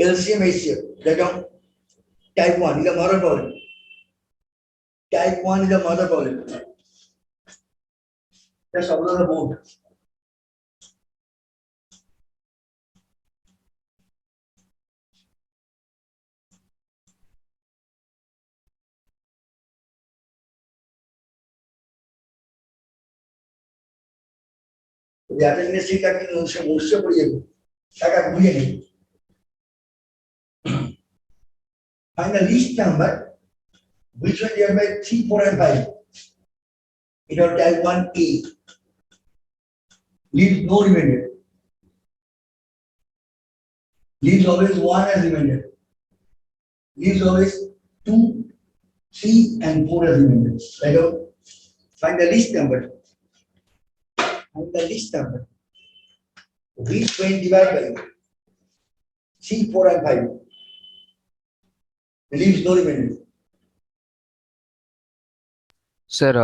LCM, HCF. Write down. Type 1 is a mother problem. Type 1 is a mother problem. Just observe the board. The attendance sheet I can most for you. I got good. Find the least number, which one you have by 3, 4, and 5. It will type 1A. Leaves no remainder. Leaves always 1 as remainder. Leaves always 2, 3, and 4 as remainder. Right out. Find the least number. Find the least number. Which when divided by 3, 4, and 5. Leaves no remainder. Sir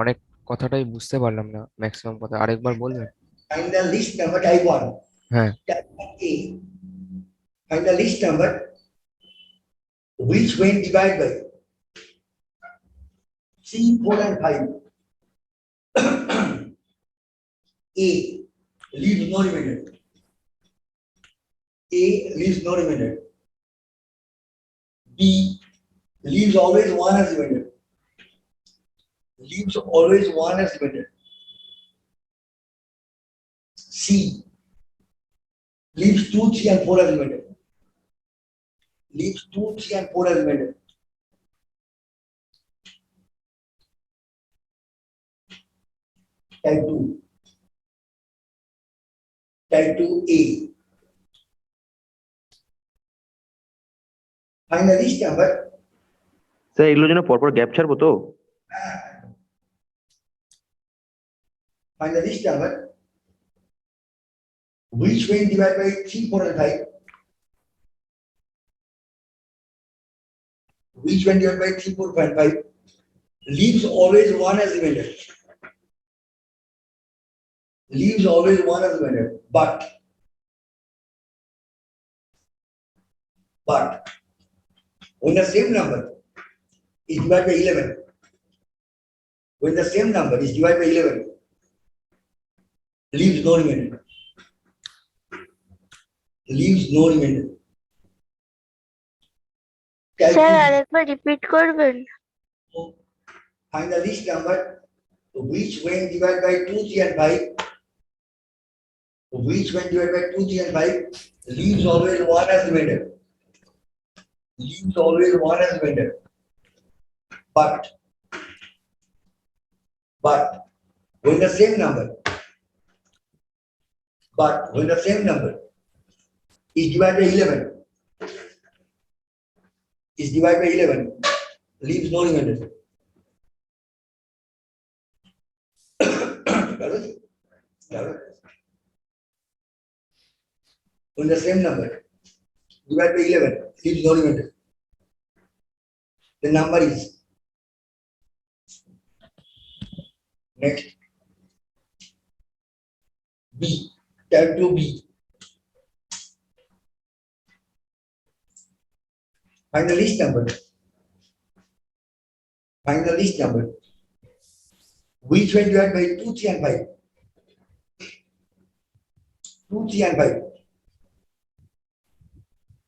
অনেক কথাটাই বুঝতে পারলাম না, maximum কথা আরেকবার বলবেন? Find the least number, type 1. হ্যাঁ, Type 1A. Find the least number, which when divided by 3, 4, and 5. A leaves no remainder. A leaves no remainder. B leaves always 1 as remainder. Leaves always 1 as remainder. C leaves 2, 3, and 4 as remainder. Leaves 2, 3, and 4 as remainder. Type 2. Type 2A. Find the least number. Sir এগুলোর জন্য পরপর gap ছাড়বো তো? Find the least number, which when divided by 3, 4, and 5. Which when divided by 3, 4, and 5. Leaves always 1 as remainder. Leaves always 1 as remainder. But when the same number is divided by 11, when the same number is divided by 11, leaves no remainder. Leaves no remainder. Sir আরেকবার repeat করবেন? Find the least number, which when divided by 2, 3, and 5. Which when divided by 2, 3, and 5, leaves always 1 as remainder. Leaves always 1 as remainder. But when the same number is divided by 11, leaves no remainder. When the same number divided by 11, leaves no remainder. The number is next B. Type 2B. Find the least number. Find the least number, which when divided by 2, 3, and 5. 2, 3, and 5.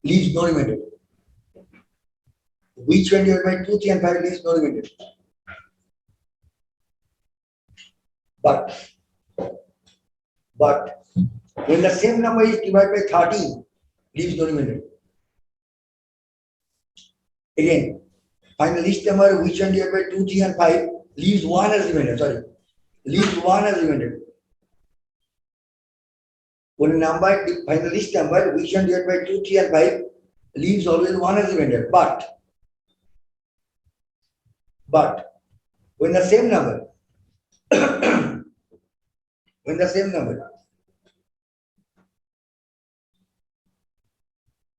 Leaves no remainder. Which when divided by 2, 3, and 5 leaves no remainder. But when the same number is divided by 13, leaves no remainder. Again, find the least number, which when divided by 2, 3, and 5 leaves 1 as remainder. Sorry, leaves 1 as remainder. When a number, find the least number, which when divided by 2, 3, and 5 leaves always 1 as remainder. But when the same number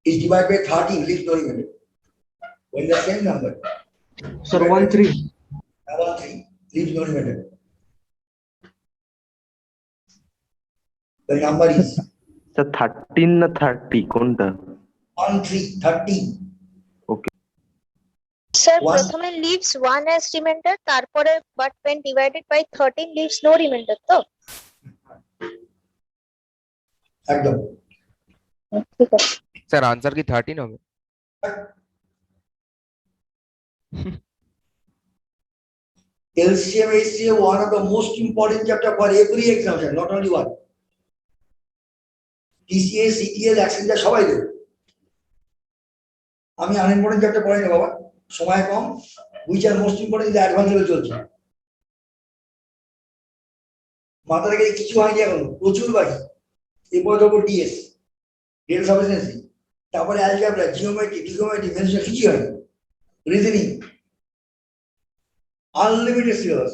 is divided by 13, leaves no remainder. When the same number, Sir, 1, 3. 3, leaves no remainder. The number is sir 13 না 30 কোনটা? 1 3 30 sir One. প্রথমে leaves 1 as reminder, তারপরে but when divided by 13 leaves no remainder তো? একদম। ঠিক আছে। Sir answer কি 13 হবে? LCM is one of the most important chapter for every examination, not only one. TCA, CTL, অ্যাক্সেঞ্জা সবাই দেবে। আমি আনইম্পর্টেন্ট চ্যাপ্টার পড়াই না বাবা, সময় কম। হুইচ আর মোস্ট ইম্পর্টেন্ট যে অ্যাডভান্স লেভেল চলছে। মাথা থেকে কিছু হয়নি এখন, প্রচুর বাকি। এরপর ধরবো ডিএস, ডেটা সাফিসিয়েন্সি, তারপরে অ্যালজেব্রা, জিওমেট্রি, ট্রিগোনোমেট্রি, মেথড, কিছু হয়নি। Reasoning, unlimited syllabus.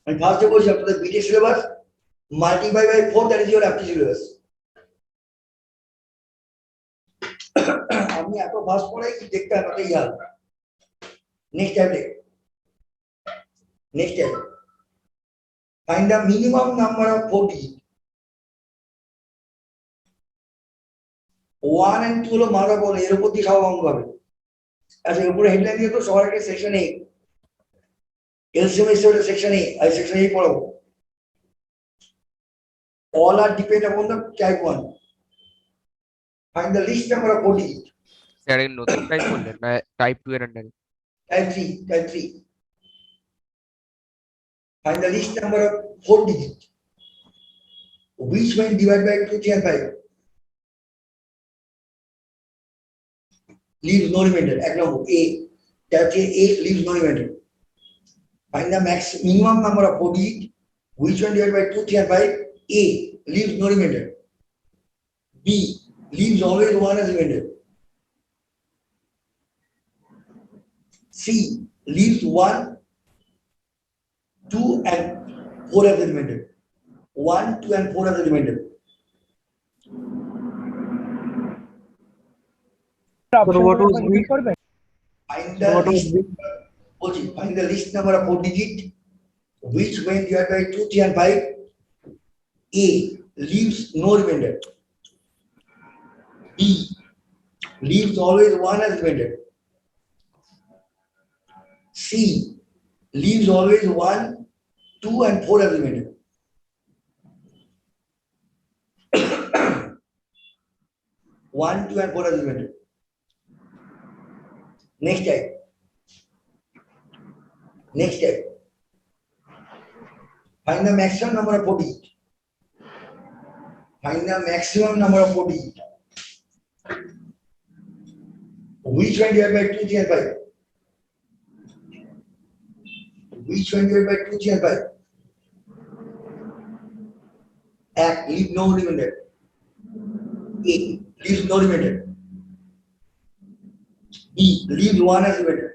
আমি ফার্স্টে বলছি আপনাদের BTech syllabus multiply by 4, that is your অ্যাপটি সিলেবাস। আমি এত ফাস্ট পড়াই কি দেখতে হবে ইয়ার। Next tablet, next step, find the minimum number of 4 digits. 1 and 2 হলো মাথা বলে, এর উপর দিয়ে সব অঙ্ক হবে। আচ্ছা, এর উপরে হেডলাইন দিয়ে তো সবার আগে সেকশন এ, এলসিএম এর সেকশন এ, আই সেকশন এ পড়াবো। All are depend upon the type 1. Find the least number of 4 digits. Sir এই নতুন টাইপ করলেন না টাইপ 2 এর আন্ডারে? Type 3. Find the least number of 4 digits, which when divided by 2, 3 and 5 leaves no remainder. এক নম্বর A, type A leaves no remainder. Find the minimum number of 4 digits, which when divided by 2, 3 and 5 A leaves no remainder. B leaves always 1 as remainder. C leaves 1, 2 and 4 as the remainder. 1, 2 and 4 as the remainder. So what was B? Find the find the least number of 4 digits, which when divided by 2, 3 and 5 A leaves no remainder. B leaves always 1 as remainder. C leaves always 1, 2 and 4 as remainder. One, 2 and 4 as remainder. Next type. Find the maximum number of 4 digits. Find the maximum number of 4 digits, which when divided by 2, 3 and 5. Which when divided by 2, 3 and 5. Act leave no remainder. A leaves no remainder. B leaves 1 as remainder.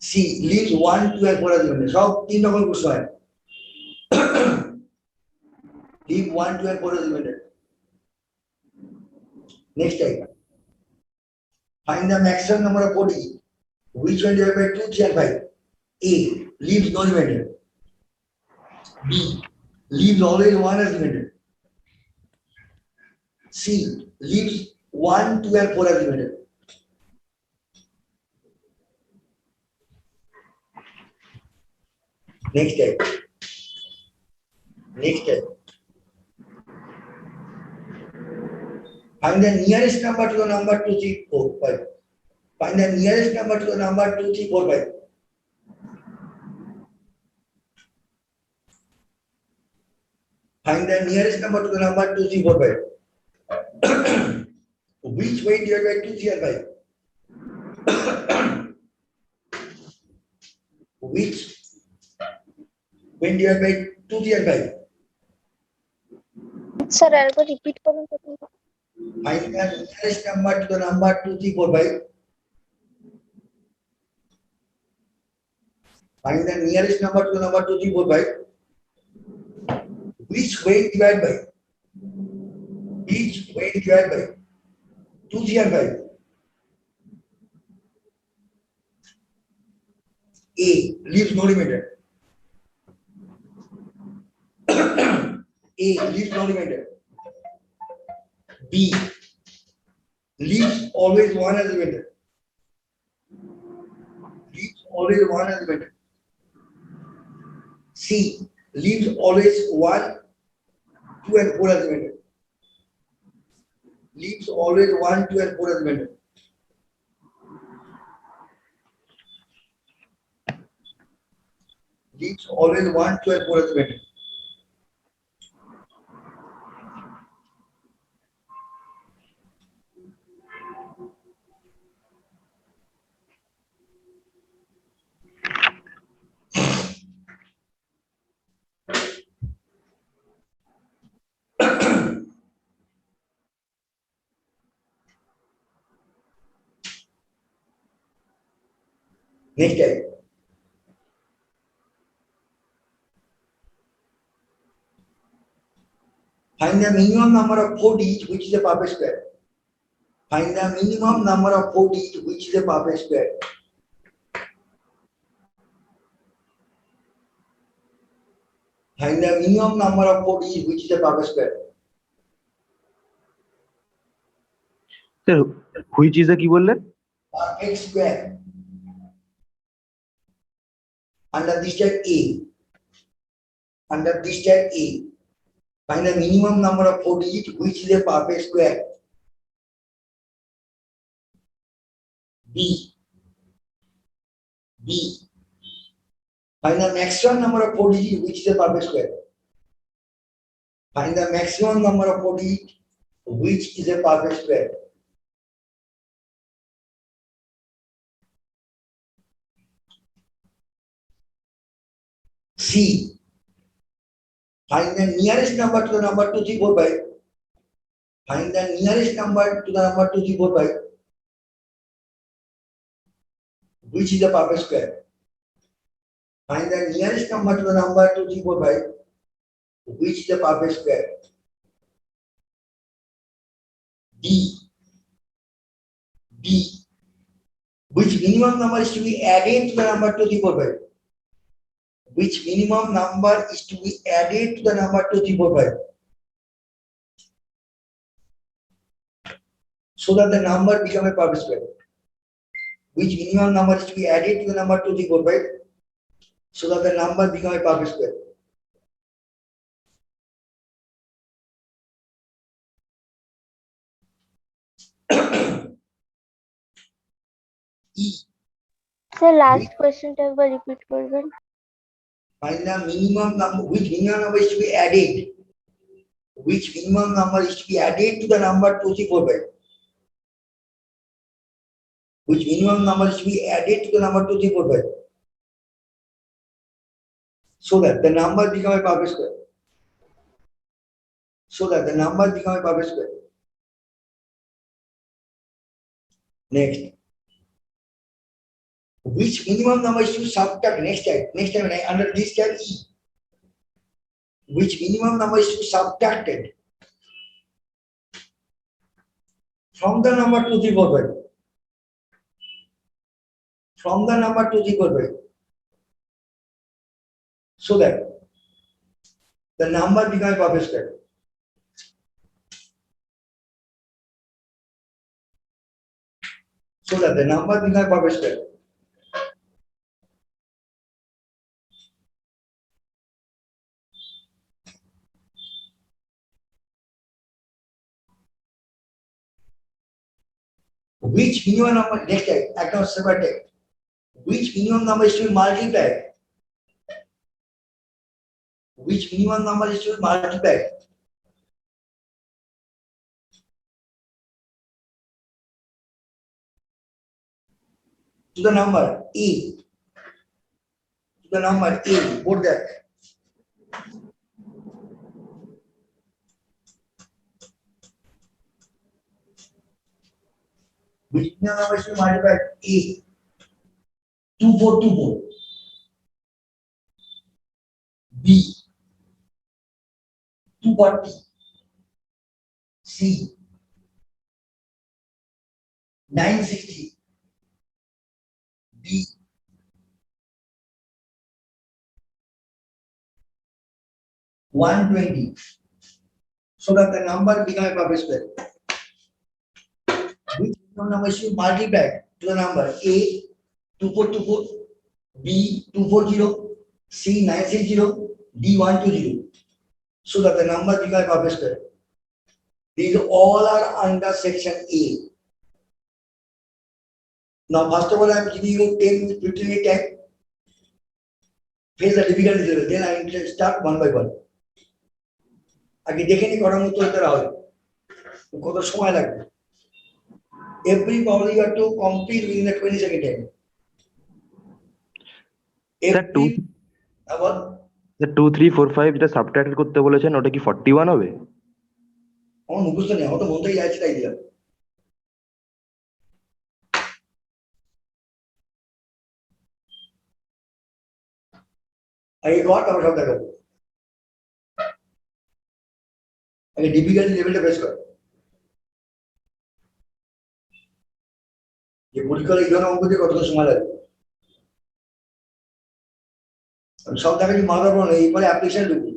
C leaves 1, 2 and 4 as remainder. সব 3 রকম প্রশ্ন হয়। Leave 1, 2 and 4 as remainder. Next type. Find the maximum number of 4 digits, which when divided by 2, 3 and 5. A leaves no remainder. B leaves always 1 as remainder. C leaves 1, 2 and 4 as remainder. Next type. Find the nearest number to the number 2, 3, 4, 5. Find the nearest number to the number 2, 3, 4, 5. Find the nearest number to the number 2, 3, 4, 5. Which way divided by 2, 3 and 5? Which when divided by 2, 3 and 5? Sir আরেকবার repeat করুন তো। Find the nearest number to the number 2, 3, 4, 5. Find the nearest number to the number 2, 3, 4, 5. Which way divided by? Which way divided by 2, 3 and 5? A leaves no remainder. A, leaves no remainder. B, leaves always one as remainder. Leaves always one as remainder. C, leaves always 1, 2 and 4 as remainder. Leaves always 1, 2 and 4 as remainder. Leaves always 1, 2 and 4 as remainder. Next time. Find the minimum number of 4 digits which is a perfect square. Find the minimum number of 4 digits which is a perfect square. Find the minimum number of 4 digits which is a perfect square. Sir which is কি বললেন? Perfect square. Under this type A. Under this type A. Find the minimum number of 4 digits which is a perfect square. B. B. Find the maximum number of 4 digits which is a perfect square. Find the maximum number of 4 digits which is a perfect square. C. Find the nearest number to the number 2, 3, 4, 5. Find the nearest number to the number 2, 3, 4, 5. Which is the perfect square. Find the nearest number to the number 2, 3, 4, 5. Which is the perfect square. D. D. Which minimum number is to be added to the number 2, 3, 4, 5. Which minimum number is to be added to the number 2, 3, 4, 5. So that the number become a perfect square. Which minimum number is to be added to the number 2, 3, 4, 5. So that the number become a perfect square. E. Sir, last question টা একবার repeat করবেন. Find the minimum number, which minimum number is to be added. Which minimum number is to be added to the number 2, 3, 4, 5. Which minimum number is to be added to the number 2, 3, 4, 5. So that the number become a perfect square. So that the number become a perfect square. Next. Which minimum number is to subtract next time under this type E. Which minimum number is to be subtracted from the number 2, 3, 4, 5. From the number 2, 3, 4, 5. So that the number become a perfect square. So that the number become a perfect square. Which minimum number next time acknowledge separate. Which minimum number is to be multiplied? Which minimum number is to be multiplied? To the number A. To the number A. Put that. Which minimum number is to be multiplied? A. 2, 4, 2, 4. B. 240. C. 960. D. 120. so that the number become a perfect square. Which number should multiply to the number A 2424, B 240, C 960, D 120, so that the number become a perfect square. These all are under section A. Now, first of all, I am giving you 10, 15 minute time. Face the difficulty level. Then I will start one by one. আগে দেখে নি করার মতো হতে হবে কত সময় লাগবে every problem you have to complete within the 20 second time. Sir, আবার the 2 3 4 5 যেটা সাবট্রাক্ট করতে বলেছেন ওটা কি 41 হবে? আমার মুখস্থ নেই আমার তো মনটাই যাচ্ছে তাই দিলাম আগে কর তারপর সব দেখাবো আগে ডিফিকাল্টি লেভেলটা বেশ কর যে পরীক্ষার এই ধরনের অঙ্ক দিয়ে কতটা সময় লাগবে আমি সব দেখাচ্ছি মাথার পর এইবারে অ্যাপ্লিকেশন ঢুকবো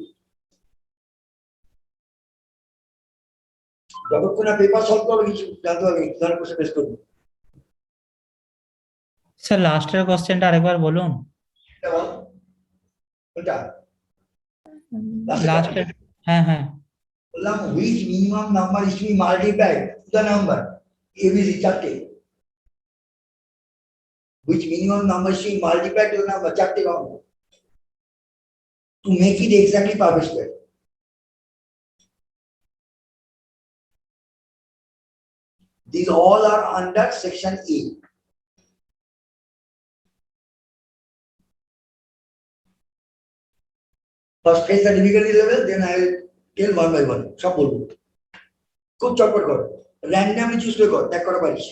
যতক্ষণ না পেপার সলভ করবে কিছু জানতে হবে কি ধরনের কোশ্চেন বেস করবো স্যার লাস্টের কোশ্চেনটা আরেকবার বলুন এটা বল কোনটা লাস্টের হ্যাঁ হ্যাঁ বললাম which minimum number is to be multiplied to the number ABC চারটে which minimum number is to be multiplied to the number চারটে পাবো to make it exactly perfect square. These all are under section A. First face the difficulty level, then I will tell one by one. সব বলবো খুব চটপট কর randomly choose করে কর দেখ করা পারিস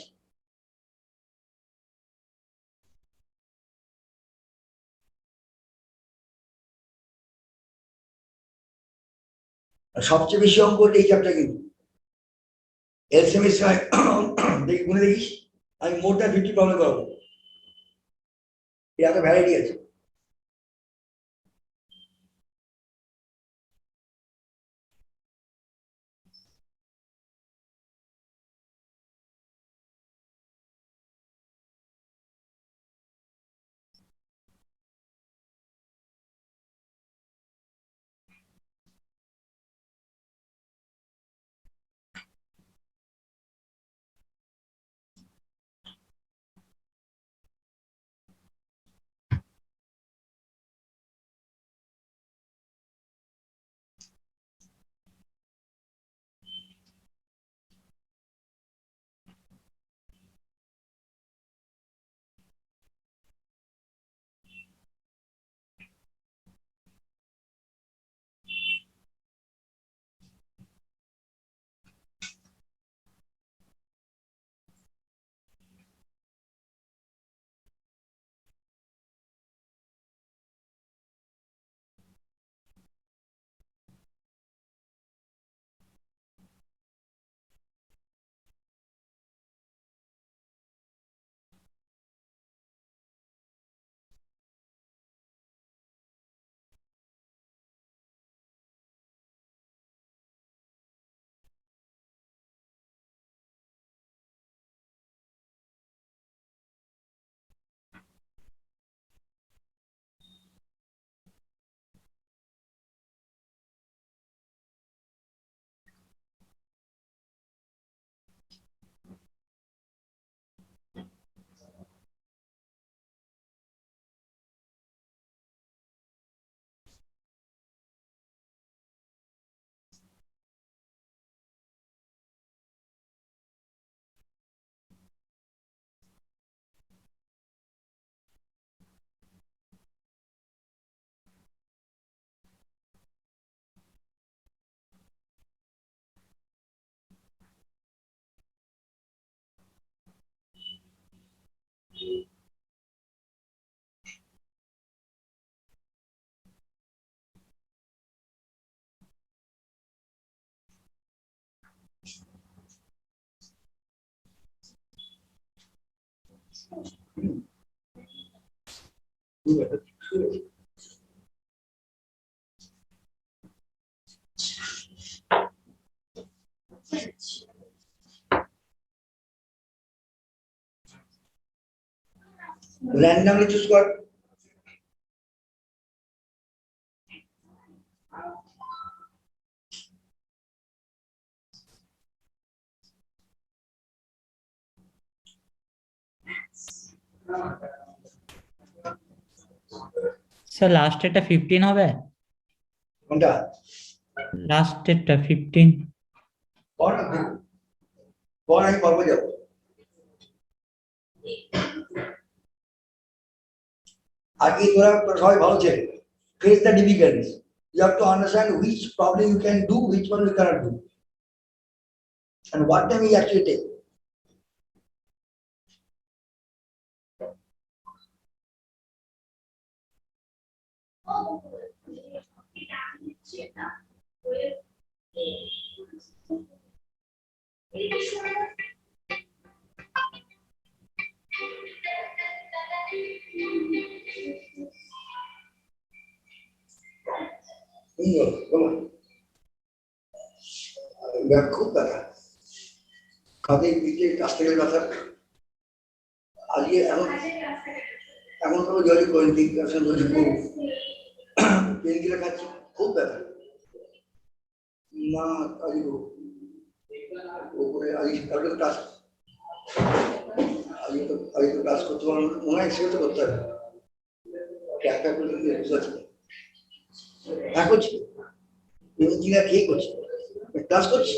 সবচেয়ে বেশি অঙ্ক এই চ্যাপ্টার কিন্তু এলসিএম এর সময় দেখি গুনে দেখিস আমি মোর দ্যান 50 প্রবলেম করবো এত ভ্যারাইটি আছে randomly choose কর। স্যার লাস্টেরটা 15 হবে? কোনটা? লাস্টেরটা 15। কর না তুই। কর, আমি করবো যাবো। আগে তোরা সবাই ভালো ছেলে। Face the difficulties. You have to understand which problem you can do, which one you cannot do. And what time you actually take. Come on. খুব ব্যথা, কাঁধে পিঠে কাছ থেকে ব্যথা। আজকে এখন তো জলই করেন, 3% বলছি পেন কিলার খাচ্ছি, খুব ব্যথা। না আজকে ওপরে আজকে কালকে তো ক্লাস, আজকে তো ক্লাস করতে পারবো না, মনে হয় সেটা তো করতে হবে। একটা করে বুঝতে পারছি হ্যাঁ করছি, পেন কিলার খেয়ে করছি, ক্লাস করছি,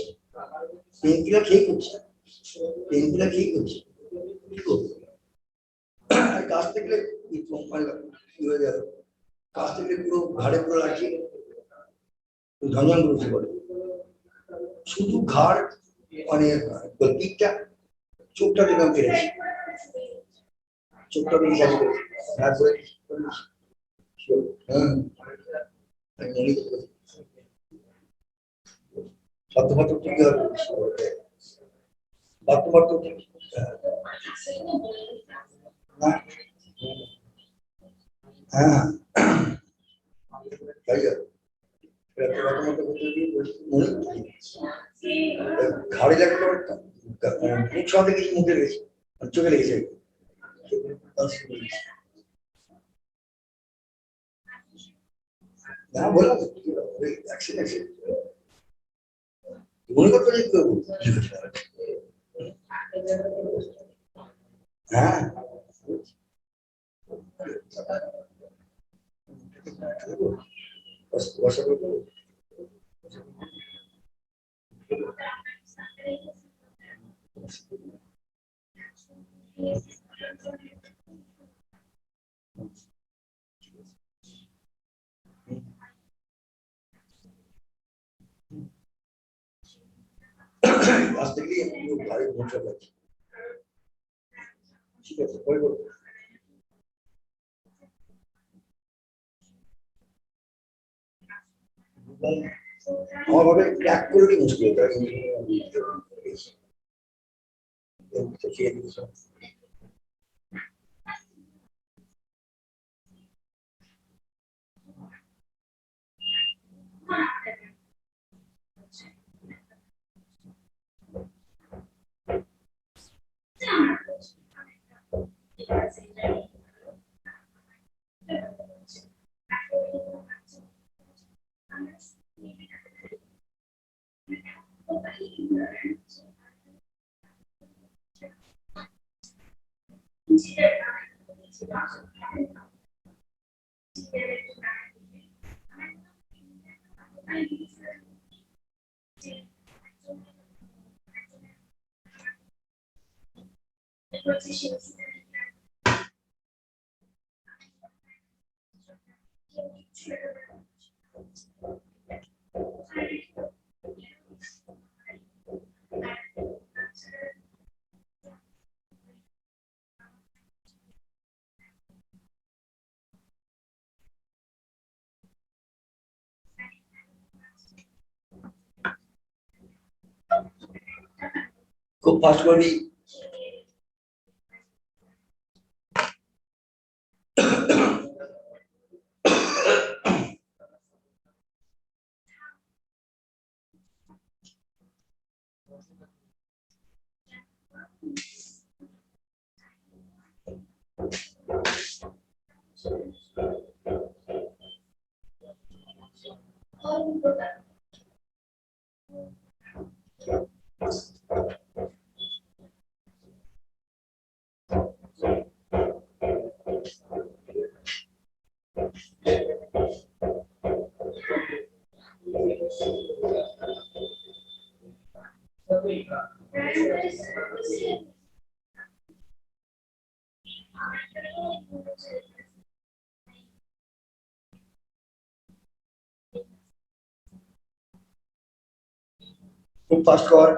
পেন কিলার খেয়ে করছি, পেন কিলার খেয়ে করছি। কি করবো? কাছ থেকে কি হয়ে যাবে, কাছ থেকে পুরো ঘাড়ে পুরো লাগছে, ঝঞ্ঝন করছে বলে। শুধু ঘাড় মানে পিঠটা, চোখটা দেখলাম পেরেছি, চোখটা বেরিয়ে গেছে, তারপরে হ্যাঁ তাই ঘাড়ে লাগে মুখ সাথে কিছু মুখে লেগেছে, চোখে লেগেছে। না বললাম মনে করতো যে হ্যাঁ আজ থেকেই ভারী ভরসা পাচ্ছি। ঠিক আছে পরে করবো। আমার ভাবে ট্র্যাক করে কি মুশকিল, খুব ফাস্ট করি। Put first cover.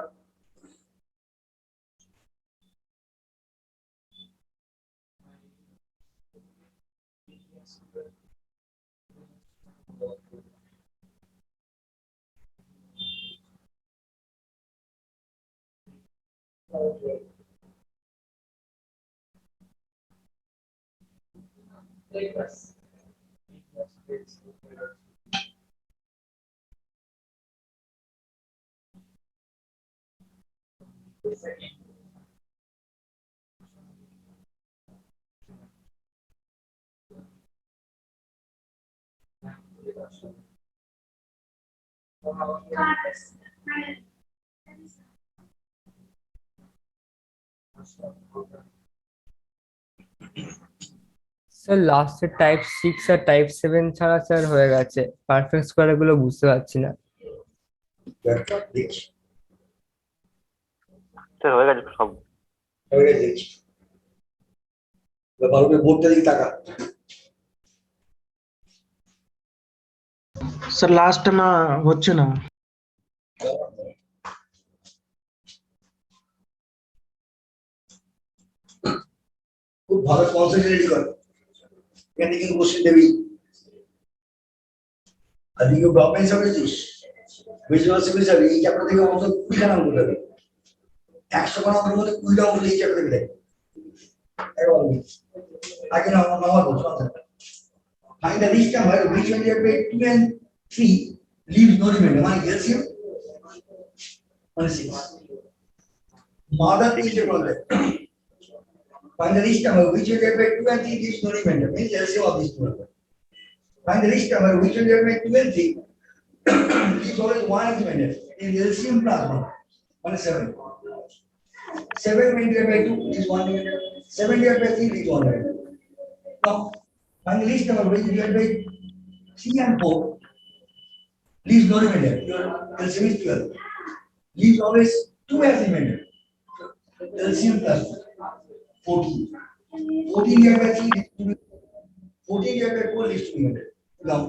স্যার লাস্টের টাইপ 6 আর টাইপ 7 ছাড়া স্যার হয়ে গেছে, পারফেক্ট স্কোয়ার গুলো বুঝতে পারছি না। দেখছি স্যার হয়ে গেছে সব। দেখছি ভালো করে বোর্ডটা দিকে তাকা। স্যার লাস্ট না হচ্ছে না। খুব ভালো কনসেন্ট্রেট কর, এখান থেকে কোশ্চেন দেবি। আজকে government service visual civil service এই চ্যাপ্টার থেকে অন্তত 20 টা নাম্বার দেবে। 100 টা নাম্বারের মধ্যে 20 টা অঙ্ক এই চ্যাপ্টার থেকে দেবে। আগে না নাম্বার বলছো না। Find the least number which when you have 2 and 3 leaves no remainder. মানে LCM মানে 6. Mother is the problem. Find the least number which when you have 2 and 3 leaves no remainder. Means LCM of these two numbers. Find the least number which when you have 2 and 3 leaves always one as remainder. In LCM plus 1. One is 7. 7 when you have 2 is 1 remainder. 7 divided by 3 is 1 remainder. Now find the least number which you have 3 and 4 leaves no remainder. Your LCM is 12. Leaves always 2 as remainder. LCM plus 14. 14 divided by 3 leaves to be 14 divided by 4 leaves to be remainder. Now,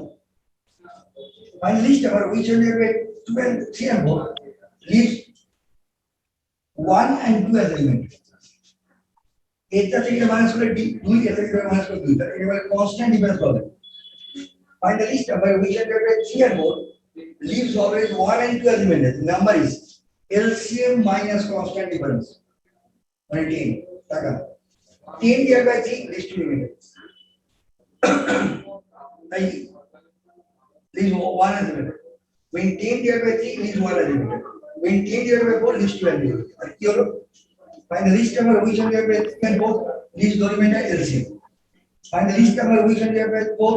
find the least number which will be 2 and 3 and 4 leaves 1 and 2 as remainder. এটা থেকে minus করে 2 এটা থেকে minus করে 2 এটা একেবারে constant difference পাবে। Find the least number which will be 3 and 4 leaves always 1 and 2 as remainder. The number is LCM minus constant difference. 10 টাকা 10 divided by 3 leaves to remainder. তাই leaves 1 as remainder. When 10 divided by 3 leaves 1 as remainder. When 10 divided by 4 leaves 2 as remainder. আর কি হলো? Find the least number which will be 3 and 4 leaves no remainder LCM. Find the least number which will be 4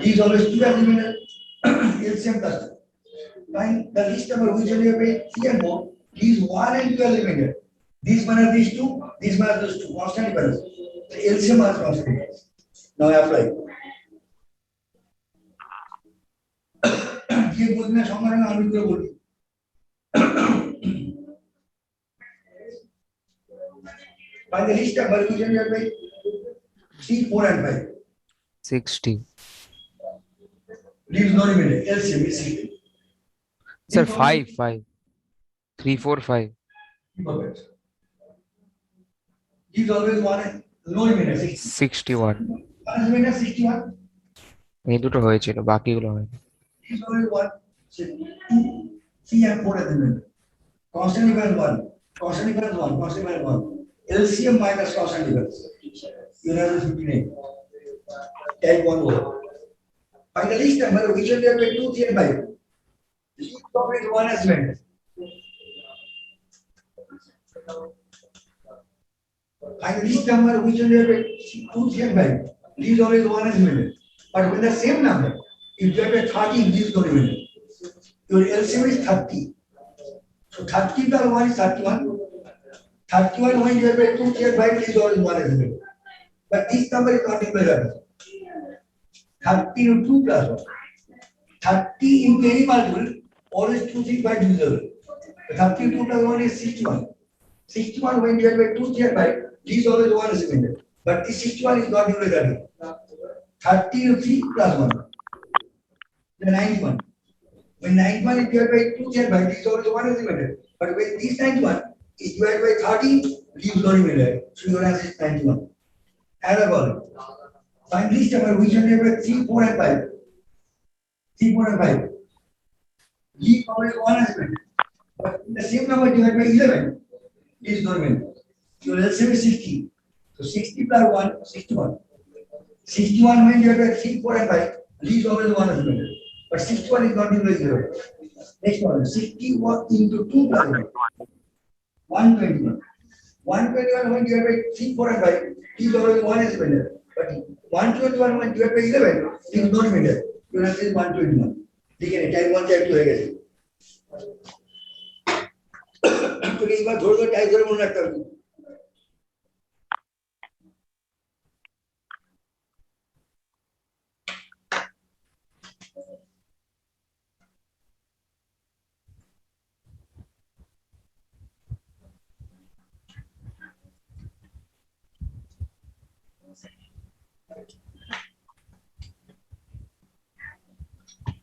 leaves always 2 as remainder. LCM plus 2. Find the least number which will be 3 and 4 leaves 1 and 2 as remainder. This minus these 2, this minus those 2, constant difference. So LCM minus constant difference. Now apply. ये बुझने संगे আমি করে বলি। Find the least number which will be 3, 4 and 5 60. leaves no remainder. LCM is 60. Sir, 5. 3, 4, 5. Perfect. Leaves always 1 and no remainder. 60. 61. 1 is remainder 61. এই দুটো হয়েছিল, বাকিগুলো হয়নি। Leaves always 1. 2, 3 and 4 as remainder. Constant difference 1. Constant difference 1. Constant difference 1. LCM minus constant difference. You have 58. Take 1 over. Find the least number which will be 2, 3 and 5. Leaves always 1 as remainder. Find the least number which will be 2, 3 and 5. leaves always one as remainder. But with the same number, if you have a 30, leaves no remainder. Your LCM is 30. So 30 plus 1 is 31. 31 when you have a 2 here, 5 leaves always one as remainder. But this number is not equal to 30 to 2 plus 1. 30 into any multiple, always 2, 3, 5 leaves always. 32 plus 1 is 61. 61 when you have a 2 here, 5 leaves always one as remainder. But this 61 is not equal to 30. 30 to 3 plus 1. The 91. When 91 is divided by 2 here, 5 leaves always one as remainder. But when this 91 is divided by 30, leaves no remainder. So your answer is 91. Another column. Find least number which one have 3, 4 and 5. 3, 4 and 5. Leave always one as remainder. But in the same number divided by 11, leaves no remainder. Your LCM is 60. So 60 plus 1, 61. 61 when divided by 3, 4 and 5, leaves always one as remainder. But 61 is not equal to 0. Next one, 61 into 2 plus 1. 121. 121 when divided by 3, 4 and 5, leaves always one as remainder. But 121 when divided by 11, leaves no remainder. Your answer is 121. ठीक है type 1 type 2 है कैसे तो इस बार थोड़ा type जरूर मने रखता हूं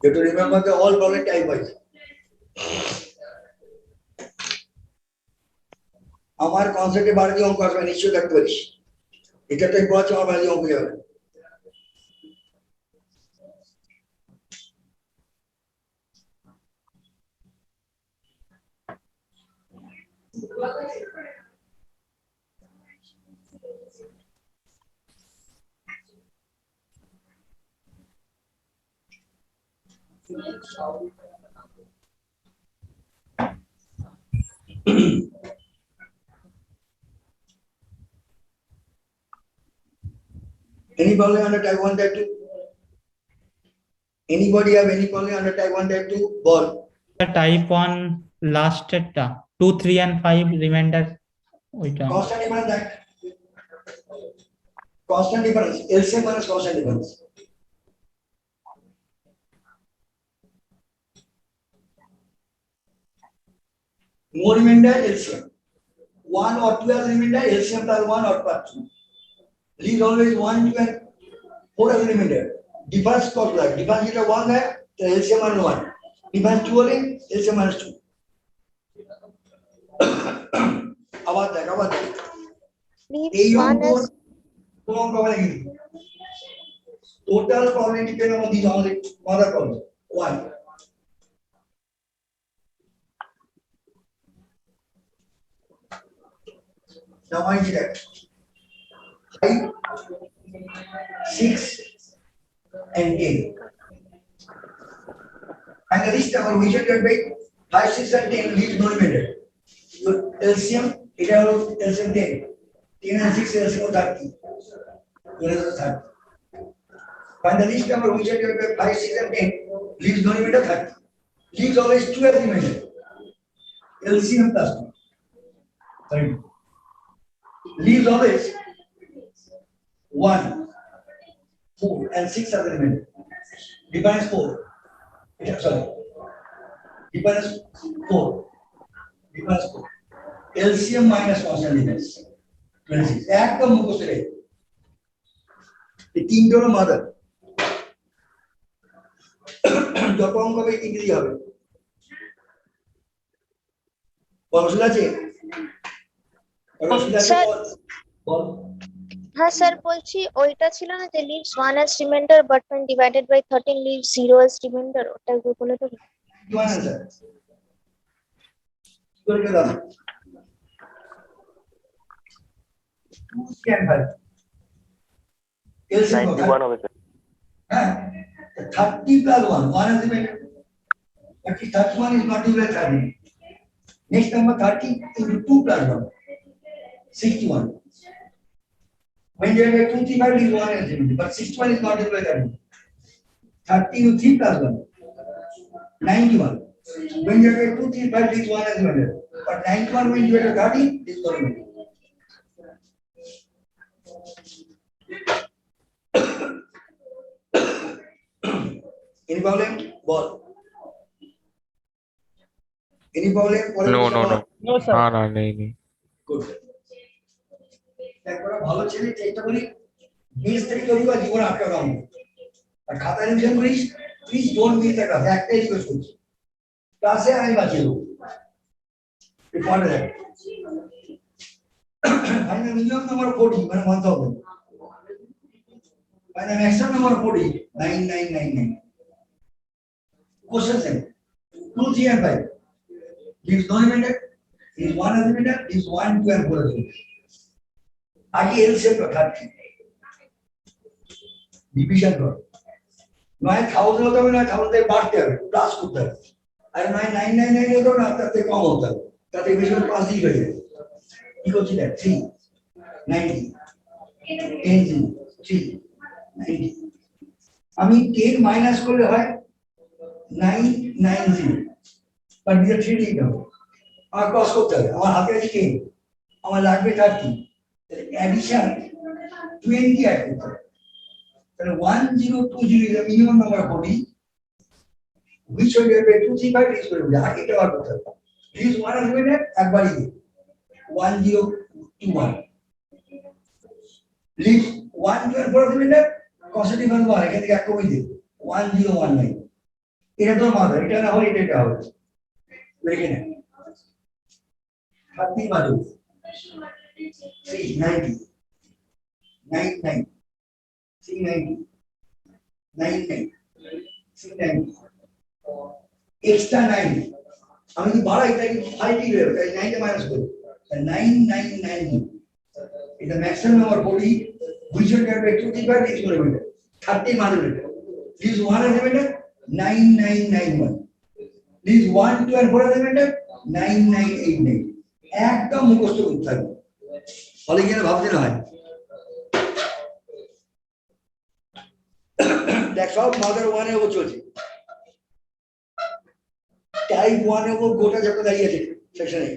You have to remember the all problem type wise. আমার কনসেপ্টে বাড়ি অঙ্ক আসবে নিশ্চয়ই থাকতে পারিস এটা তো বড় আমার বাড়ি অঙ্ক যাবে Any problem under type 1, type 2? Anybody have any problem under type 1, type 2? Ball. The type 1 last 2, 3 and 5 remainder. Constant difference that. Constant difference. LCM minus constant difference. No remainder LCM. 1 or 2 as remainder, LCM plus 1 or plus 2. Leave always 1, 2 and 4 as remainder. Difference cos like difference is 1 है तो LCM minus 1. Difference 2 वाले LCM minus 2. आवाज है Leaves one as कौन कौन है total probability depend on these all the other problems 1. Now I did that 5, 6 and 10 and the list number we should get by 5, 6 and 10 leaves no remainder. Your LCM it has LCM 10 and 6 LCM 30. Your answer is 30. Find the list number we should get by 5, 6 and 10 leaves no remainder 30. Leaves always 2 as remainder. LCM plus 2. 30. Leaves always 1, 4 and 6 are the remainder. Difference 4. Sorry. Difference 4. Difference 4. LCM minus constant difference. 26. একদম মুখস্থ রে এই তিনটোর mother যত অঙ্ক হবে এই তিনটেই হবে বলছিল আছে স্যার বল হ্যাঁ স্যার বলছি ওইটা ছিল না যে leaves 1 as remainder but when divided by 13 leaves 0 as remainder ওটা বলে তো কি আনসার করে দাও 2 can help LCM 91 হবে স্যার হ্যাঁ 30 plus 1 1 as remainder but 31 is not equal to 30 next number 30 into 2 plus 1 61 When divided by 235 leaves 1 as remainder, but 61 is not divided by 30. 30 with 3 plus 1. 91. When divided by 235 leaves 1 as remainder, but 91 when divided by 30 is not remainder. Any problem? Ball. Any problem? No, no, no. No, sir. না নেই নেই। Good. একবার ভালো ছেলে চেষ্টা করি miss থেকে তৈরি বা জীবন আটকা দাও আর খাতা রিভিশন করিস please don't miss the class একটাই রিকোয়েস্ট করছি ক্লাসে আমি বাঁচিয়ে দেবো রিপোর্টে দেখ ফাইনাল মিনিমাম নাম্বার 40 মানে 1000 final maximum number 40 9999 Question 7 2 3 and 5 gives no remainder is 1 as remainder is 1 2 and 4 as remainder আগে এলসিএম টা 30 ডিভিশন কর নয় 1000 হতে হবে না 1000 থেকে বাড়তে হবে প্লাস করতে হবে আর নয় 999 হতে হবে না তার থেকে কম হতে হবে তাতে বেশি করে পাস দিয়ে হয়ে যাবে কি করছি দেখ 3 90 10 3 90 আমি 10 মাইনাস করলে হয় 990 বাট দিতে 3 দিতে হবে আমার ক্রস করতে হবে আমার হাতে আছে 10 আমার লাগবে 30 addition 20 add করতে হবে তাহলে 1020 is the minimum number of body which will be 235 is করে দেবো আগে এটা বার করতে হবে this one is minute একবারই 1021 leave 124 minute causative and 1 এখান থেকে এক কমে দিই 1019 এটা তো মাত্রা এটা না হলে এটা হবে লিখে নে 30 বাজু 390 99 390 99 390 extra 9 আমি যদি বাড়াই তাই 5 ডিগ্রি হবে তাই 9 কে মাইনাস করি 999 এটা maximum number body which will get back to the body is going to 30 মাঝে বেটা this one is better 9991 this 1 2 and 4 is better 9989 একদম মুখস্থ করতে হবে ফলে কি ভাবতে না হয় দেখ সব মাদার 1 এর উপর চলছে টাইপ 1 এর উপর গোটা চ্যাপ্টার দাঁড়িয়ে আছে সেকশনে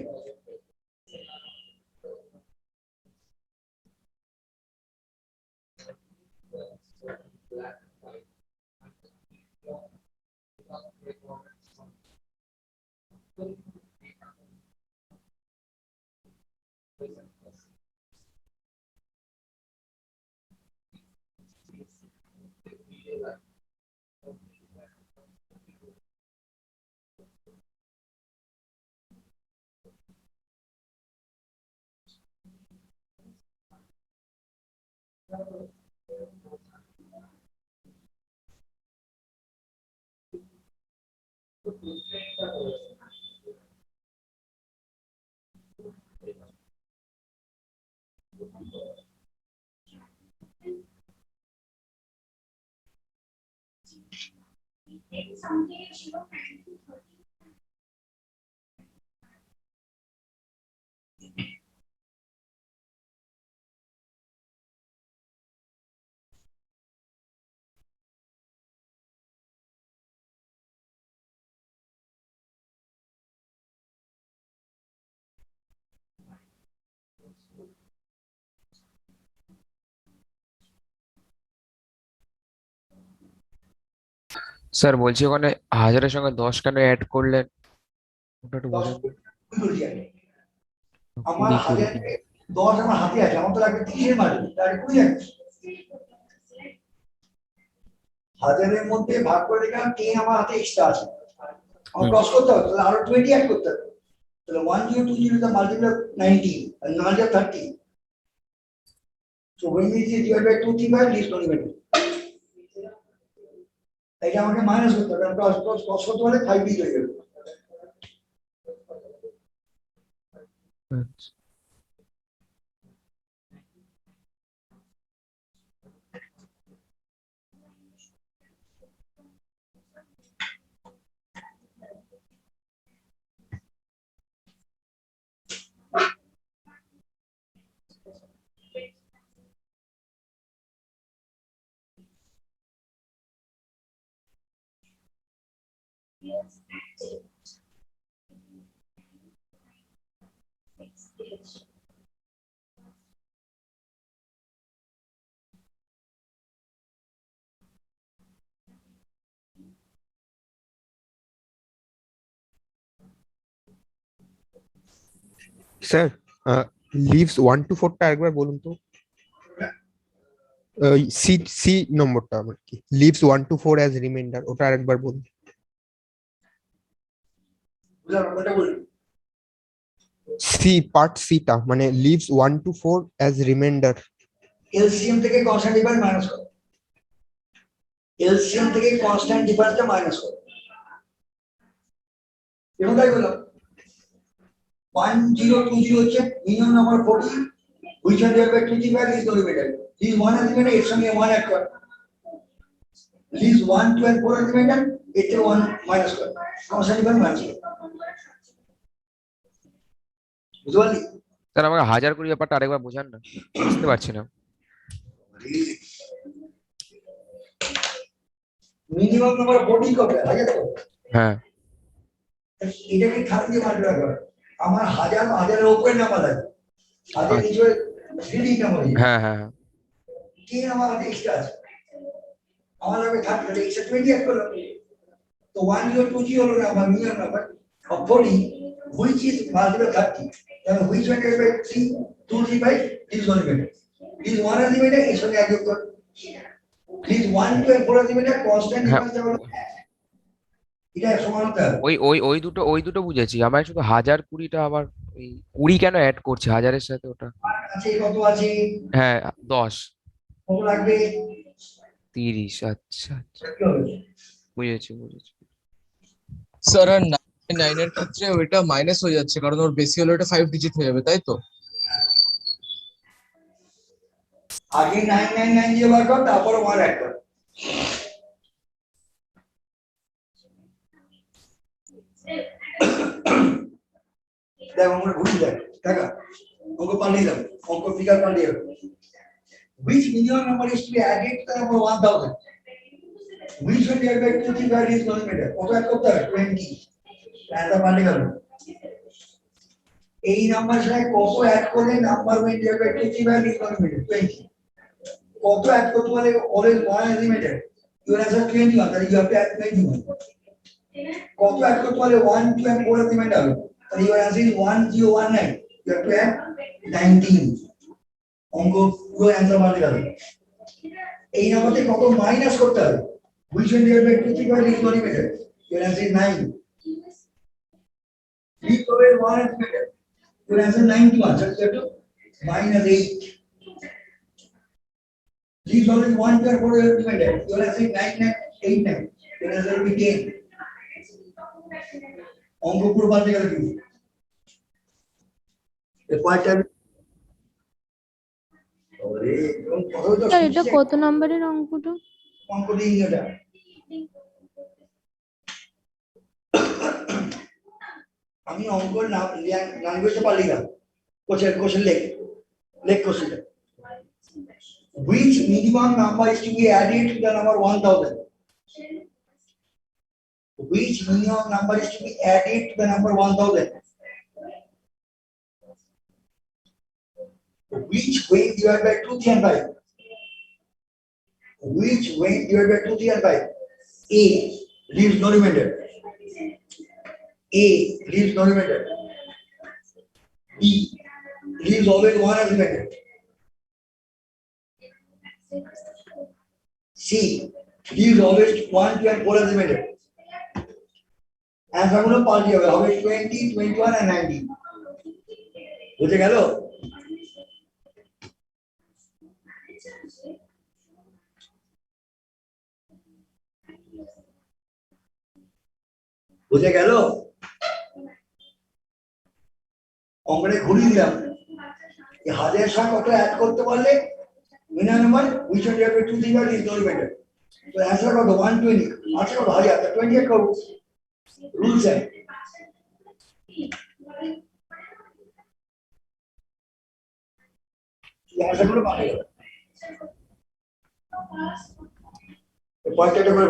স্যার বলছি ওখানে হাজারের সঙ্গে 10 কেন অ্যাড করলেন ওটা একটু 10 বলুন। কুড়ি জানি আমার কুড়ি, হাতে কুড়ি। 10 আমার হাতে আছে আমার তো লাগবে 30 এর মাঝে তাহলে 20 আছে হাজারের মধ্যে ভাগ করে দেখলাম 10 আমার হাতে এক্সট্রা আছে আমার ক্রস করতে হবে তাহলে আরো 20 অ্যাড করতে হবে তাহলে 1020 the multiple 90 and multiple 30 so when we say divided by 235 leaves no remainder এটা আমাকে মাইনাস করতে হবে ক্রস করতে হলে 5 দিয়ে হয়ে যাবে আচ্ছা। স্যার লিভস 1 to 4 টা একবার বলুন তো। সি সি নম্বরটা আমার কি লিভস 1 to 4 অ্যাজ রিমাইন্ডার, ওটা আরেকবার বলুন। বুঝলাম না, কোনটা বললি? সি পার্ট সিটা মানে leaves 1 to 4 as remainder. LCM থেকে কনস্ট্যান্ট ডিফারেন্স মাইনাস করো, এলসিএম থেকে কনস্ট্যান্ট ডিফারেন্সটা মাইনাস করো। এবং তাই বললাম 1020 হচ্ছে minimum number 40, which one divided by 2 is the remainder. These 1 as remainder, এর সঙ্গে 1 add কর। These 1, 2 and 4 as remainder, এর থেকে 1 মাইনাস কর। কনস্ট্যান্ট ডিফারেন্স মাইনাস কর। বুঝতে পারলি? স্যার আমাকে 1020 ব্যাপারটা আরেকবার বোঝান না, বুঝতে পারছি না। মিনিমাম নাম্বার 40 কবে? হাজার তো? হ্যাঁ এটাকে 30 দিয়ে মাল্টিপ্লাই কর। আমার হাজারের উপরে নাম্বার আছে। হাজার নিচে 3 নাম্বার। হ্যাঁ হ্যাঁ হ্যাঁ। কি আমার হাতে এক্সট্রা আছে? আমার লাগবে 30, তাহলে এক্সট্রা 20 অ্যাড করলাম। তো 1020 হলো না আমার minimum number of 40, which is multiple 30. Then which one divided by 3, 2, 3 by this one remainder. This one as remainder, এর সঙ্গে আগে কর। This 1, 2 and 4 as remainder, constant হ্যাঁ। difference হলো 1। এটা সমান হতে হবে। ওই দুটো বুঝেছি, আমার শুধু 1020টা আবার ওই 20 কেন অ্যাড করছে হাজারের সাথে ওটা? আর আছে কত আছে? হ্যাঁ 10 কত লাগবে? 30। আচ্ছা আচ্ছা, কি হবে? বুঝেছি। স্যার আর 9 এর ক্ষেত্রে ওইটা মাইনাস হয়ে যাচ্ছে, কারণ ওর বেশি হলে ওটা 5 ডিজিট হয়ে যাবে, তাই তো? আগে 999 দিয়ে বার কর, তারপরে 1 অ্যাড কর। দেখ আমরা ঘুরি দেখ, দেখা অঙ্ক পাল্টিয়ে যাবে, অঙ্ক ফিগার পাল্টিয়ে যাবে। Which minimum number is to be added to the number 1000? Which one divided by 2 is going to matter? কত অ্যাড করতে হবে? 20। এটা পাল্টে গেল। এই নাম্বার সাথে কত অ্যাড করলে number 1 divided by 2 is going to matter? 20। কত অ্যাড করতে হলে always 1 is limited. Your answer 21, তাহলে you have to add 21. কত অ্যাড করতে হলে 1, 2 and 4 is limited হবে, তাহলে your answer is 1019. You have to add 19. অঙ্ক পুরো অ্যান্সার পাল্টে গেল। এই নাম্বার থেকে কত মাইনাস করতে হবে? which one divided by 2 is going to matter? Your answer is 9. Leave over 1 is matter. Your answer 91, so you have to minus 8. Leave over 1 to 4 is matter. Your answer is 89. Your answer will be 10. অঙ্ক পুরো পাল্টে গেল কি? এই পয়েন্টটা ওরে কত sir এটা কত নম্বরের অঙ্কটা? অঙ্ক দিয়ে এটা আমি অঙ্ক ল্যাঙ্গুয়েজে পাল্টে গেলাম। কোশ্চেন লেখ কোশ্চেনটা। Which minimum number is to be added to the number 1000? Which minimum number is to be added to the number 1000? Which weight divided by 2, 3 and 5? Which weight divided by 2, 3 and 5? A leaves no remainder. A leaves no remainder. B leaves always 1 as remainder. C leaves always 1, 2 and 4 as remainder. Answer গুলো পাল্টে হবে, হবে 20, 21 and 19. বুঝে গেল? বুঝে গেল? অঙ্কটা ঘুরিয়ে দিলাম। এই হাজারের সঙ্গে কত অ্যাড করতে পারলে minimum number which one divided by 2 is no remainder. তো অ্যান্সার কত? 120। আচ্ছা কত? 1000, 28 করব। রুলস আছে। অ্যান্সার গুলো পাঠিয়ে দেব। এই পয়েন্টটা করে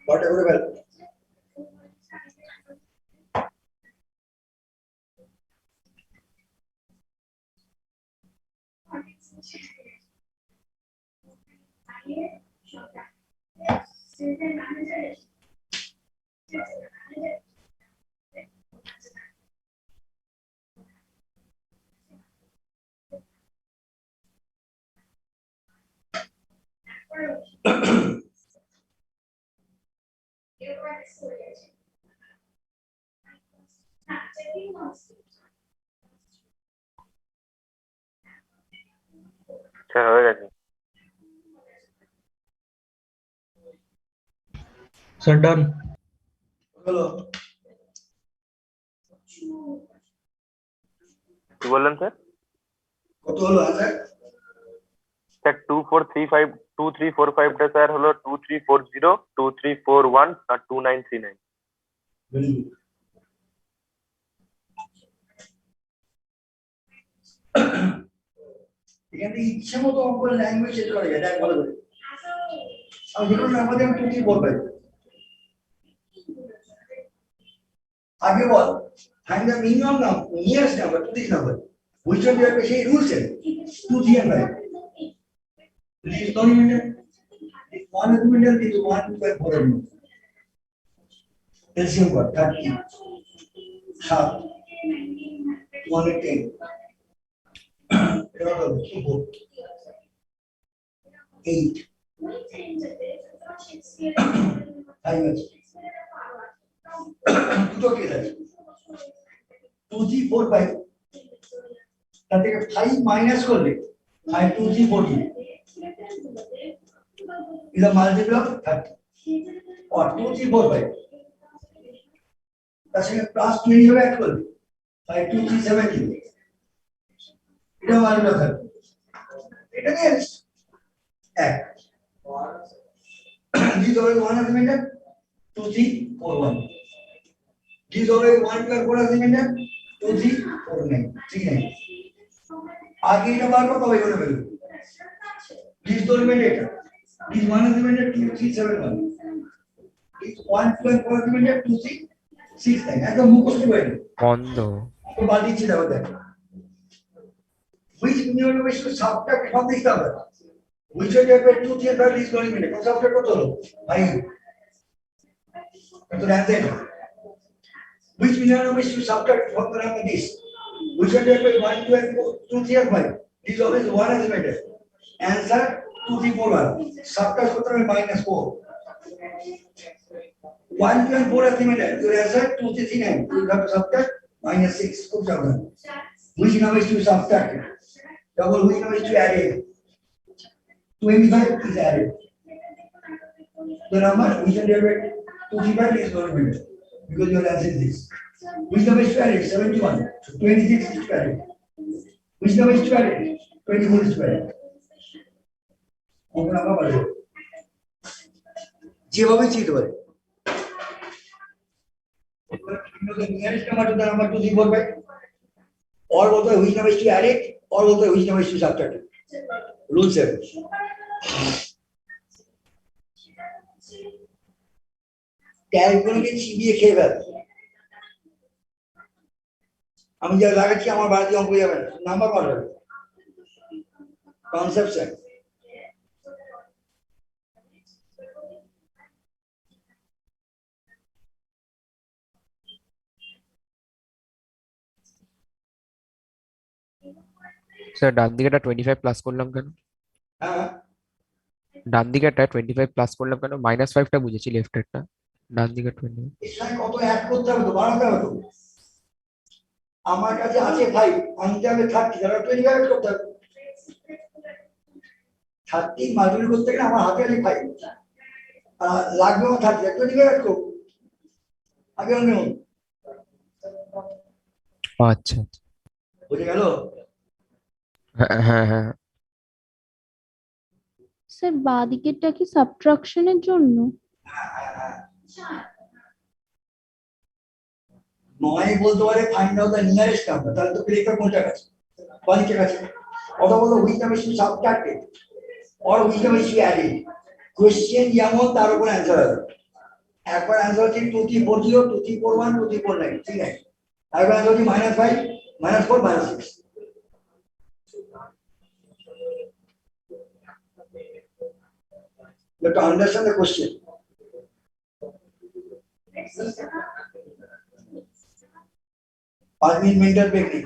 Whatever. স্যার হয়ে গেছে। স্যার ডান। হলো কি বললেন স্যার? কত হলো আনসার? স্যার 2345 স্যার হলো 2340 2341 আর 2939। Very good. এখানে ইচ্ছা মতো অঙ্কের ল্যাঙ্গুয়েজ চেঞ্জ করা যায়, এটা ভালো করে। আমি যেগুলো আমাদের আমি টুকি বলবো আগে বল, find the minimum number, nearest number to this number. Which one you have to say rules set? 2, 3 and 5. This is not even this one is middle, this is 1, 2, and 4 of them. LCM what? 30. Half. 110. What of 4. 8. 5 আছে। দুটো case আছে 2 3 4 5 তার থেকে 5 minus করলে 5 2 3 14 is a multiple of 30 or 2 3 4 5 তার সঙ্গে plus 20 হবে add করলে 5 2 3 17 এটা multiple of 30 এটা নিয়ে এক these always one as minute 2 3 4 1 these always 1 plus 4 as minute 2 3 4 9 ठीक है आगे এটা বার করতে হবে এখানে value these don't mean data these 1 as minute 2 3 7 1 these 1 plus 4 as minute 2 3 6 9 একদম মুখস্থ করে বন্ধ। তো বাদ দিচ্ছি দেখো দেখ which minimum is to subtract from this number which one you have 2 3 5 is going minute subtract কত হলো 5 তো answer which minimum is to subtract from the number this which one you have 1 2 and 2 3 and 5 this always 1 as matter answer 2 3 4 1 subtract করতে হবে -4 1 2 and 4 as matter your answer 2 3 3 9 you have to subtract -6 খুব সাবধান which number is to subtract double which number is to add it 25 is added the number which one you have 25 is going to be because your answer is this which number is to add it 71 so 26 is to add it which number is to add it 24 is to add it ওপর আমরা বলবো যেভাবে চিনতে পারে nearest number to the number 2 3 4 5 or both the which number is to add it or both the which number is to subtract it rule 7 ট্যাগগুলোকে চিবিয়ে খেয়ে fail আমি যা লাগাচ্ছি আমার বাড়িতে অঙ্ক যাবে না নাম্বার পার হবে কনসেপশন স্যার ডান দিকেটা 25 প্লাস করলাম কেন? হ্যাঁ ডান দিকেটা 25 প্লাস করলাম কেন? -5টা বুঝেছি, লেফটেরটা ডান দিকে 20। এখানে কত অ্যাড করতে হবে তো বাড়াতে হবে তো আমার কাছে আছে 5 আনতে হবে 30 তাহলে 25 অ্যাড করতে হবে 30 মাল্টিপ্লাই করতে গেলে আমার হাতে আছে 5 লাগবে আমার 30 25 অ্যাড করব আগে অন্য আচ্ছা বুঝে গেল হ্যাঁ হ্যাঁ হ্যাঁ স্যার বাঁদিকেরটা কি সাবট্রাকশনের জন্য? নয় বলতে পারে find out the nearest number, তাহলে তো পেরিফেরাল কোনটা আছে, কোয়ালিটির কাছে, অথবা বলতো which number should subtracted or which number should added. Question যেমন তার উপর অ্যান্সার হবে। একবার অ্যান্সার হচ্ছে 2340, 2341, 2349, ঠিক আছে। একবার অ্যান্সার হচ্ছে -5, -4, -6। You have to understand the question. 5 minute mental break নেই,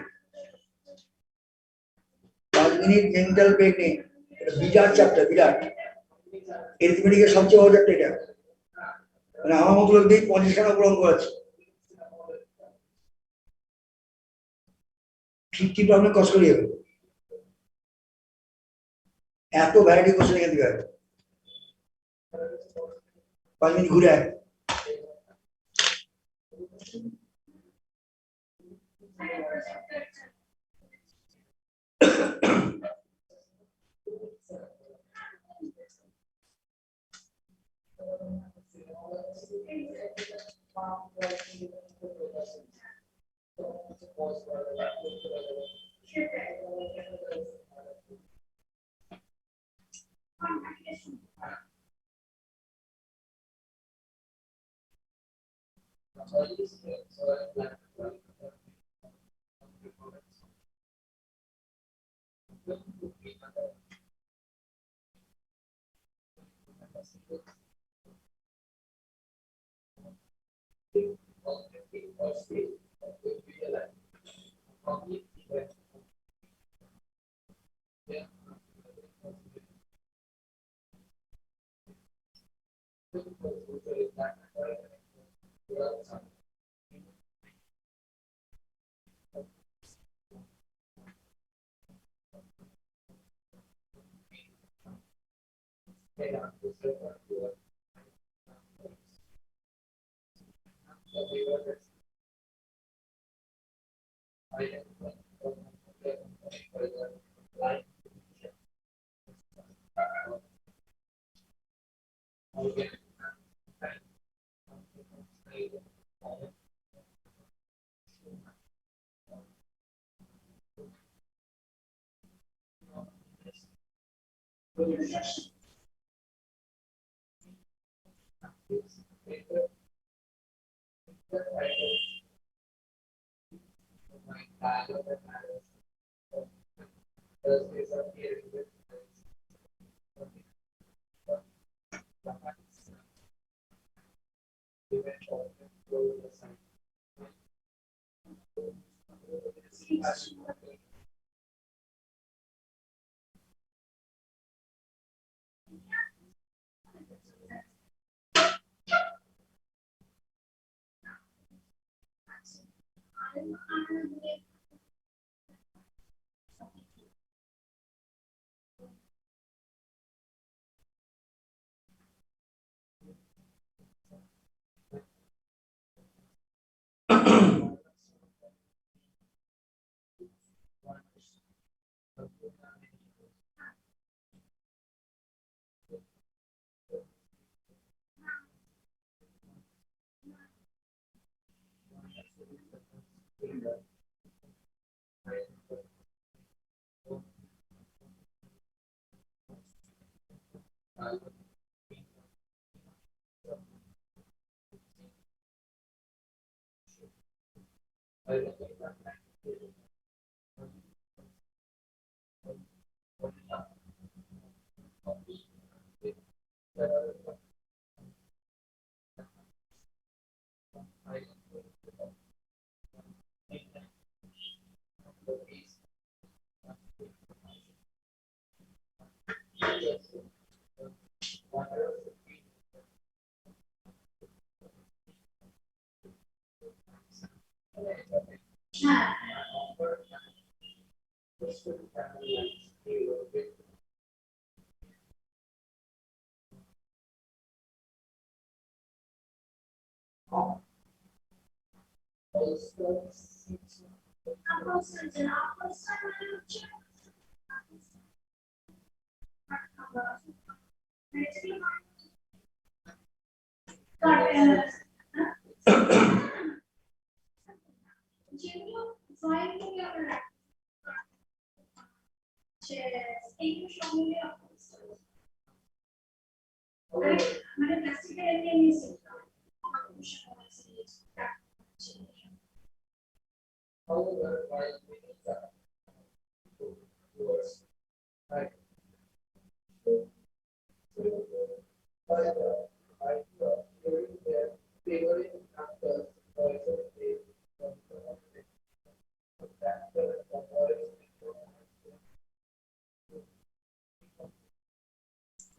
5 মিনিট মেন্টাল ব্রেক নেই। এটা বিরাট চ্যাপ্টার, বিরাট। এরিথমেটিকের সবচেয়ে বড় চ্যাপ্টার এটা। মানে আমার মতো লোক দিয়ে 50 উপর অঙ্ক আছে, 50 প্রবলেম কষ্ট করে যাবে, এত ভ্যারাইটি কোশ্চেন এখান থেকে হয়। 5 মিনিট ঘুরে আয়।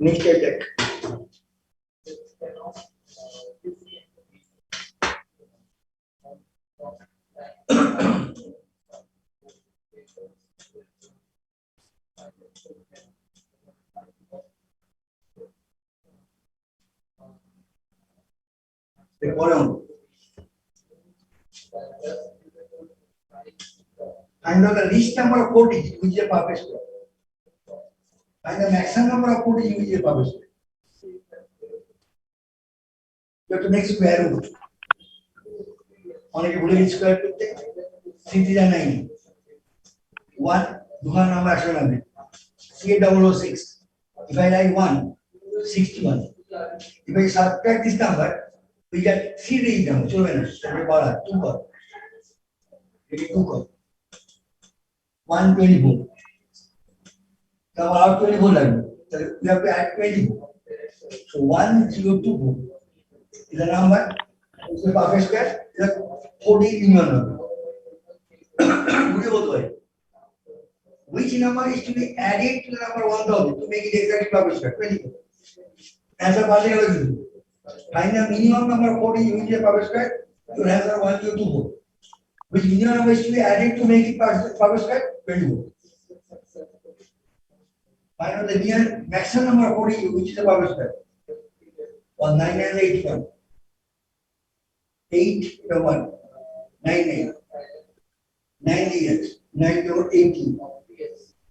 Next attack. The column. Find out the least number of code digits, which is a perfect square. Find the maximum number of code digits, which is a perfect square. You have to make square root. অনেকে ভুলে গেছে square করতে 3 3 9 1 দুহার number আসলে হবে C006. If I write 1 61. If I subtract this number, we get 3 digit number. চলবে না সেটা বলা 2 কর এটা 2 কর 124. তাহলে আর 24 লাগবে তাহলে we have to add 24. So 1024 is the number. It's a perfect square. It's a 40 union number. Which number is to be added to the number 1000 to make it exactly perfect square? 24. Answer passing over to you. Find the minimum number of 40 which is a perfect square. Your answer 1024. Which minimum number is to be added to make it perfect square? 24. Find out the near maximum number of 40 which is a perfect square. 1981. 8 1 9 8 9 years 9 over 18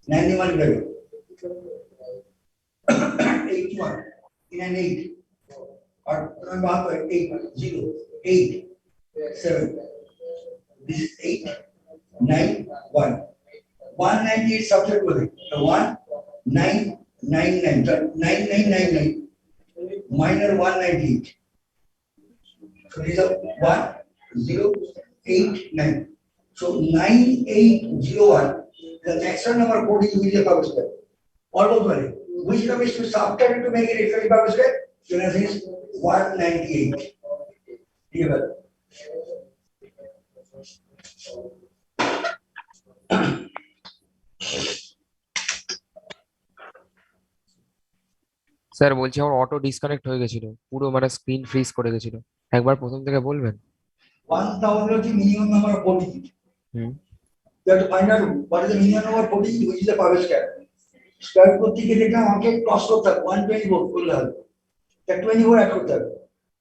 91 value 81 in an 8 or 8 0 8 7 this is 8 9 1 198 subtract with it so 1 9 9 9 so 9999 minus 198. So these are 1 0 8 9. So 9801. The next number 40 is a perfect square. Almost one. Which number is to subtract it to make it exactly perfect square? So answer is 198. Here. Sir বলছি আমার auto disconnect হয়ে গেছিল, পুরো মানে screen fridge করে গেছিল, একবার প্রথম থেকে বলবেন? 1000 is the minimum number of 40. Hmm. You have to find out what is the minimum number of 40 which is a perfect square. Square করতে গিয়ে দেখলাম আমাকে ক্রস করতে হবে 124 করলে হবে। তা 24 অ্যাড করতে হবে।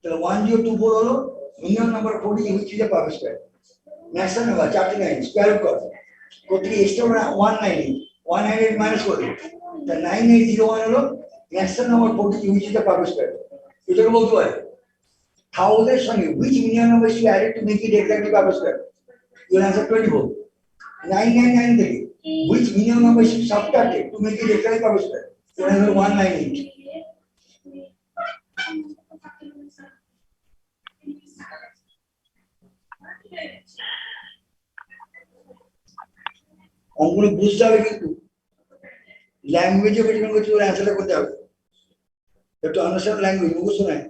তাহলে 1024 হলো minimum number of 40 which is a perfect square. Maximum number 39 square root কর। করতে গিয়ে এক্সট্রা 198 198 মাইনাস করে। তা 9801 হলো maximum number 40 which is a perfect square. এটাকে বলতে হয় thousand সঙ্গে which minimum number is to add it to make it exactly perfect square? Your answer 24. 999 থেকে which minimum number is subtracted to make it exactly perfect square? Your answer 198. অঙ্কগুলো বুঝতে হবে কিন্তু ল্যাঙ্গুয়েজে পরিমাণ করতে ওর অ্যান্সারটা করতে হবে একটু আন্ডারস্ট্যান্ড ল্যাঙ্গুয়েজ মুখস্থ নয়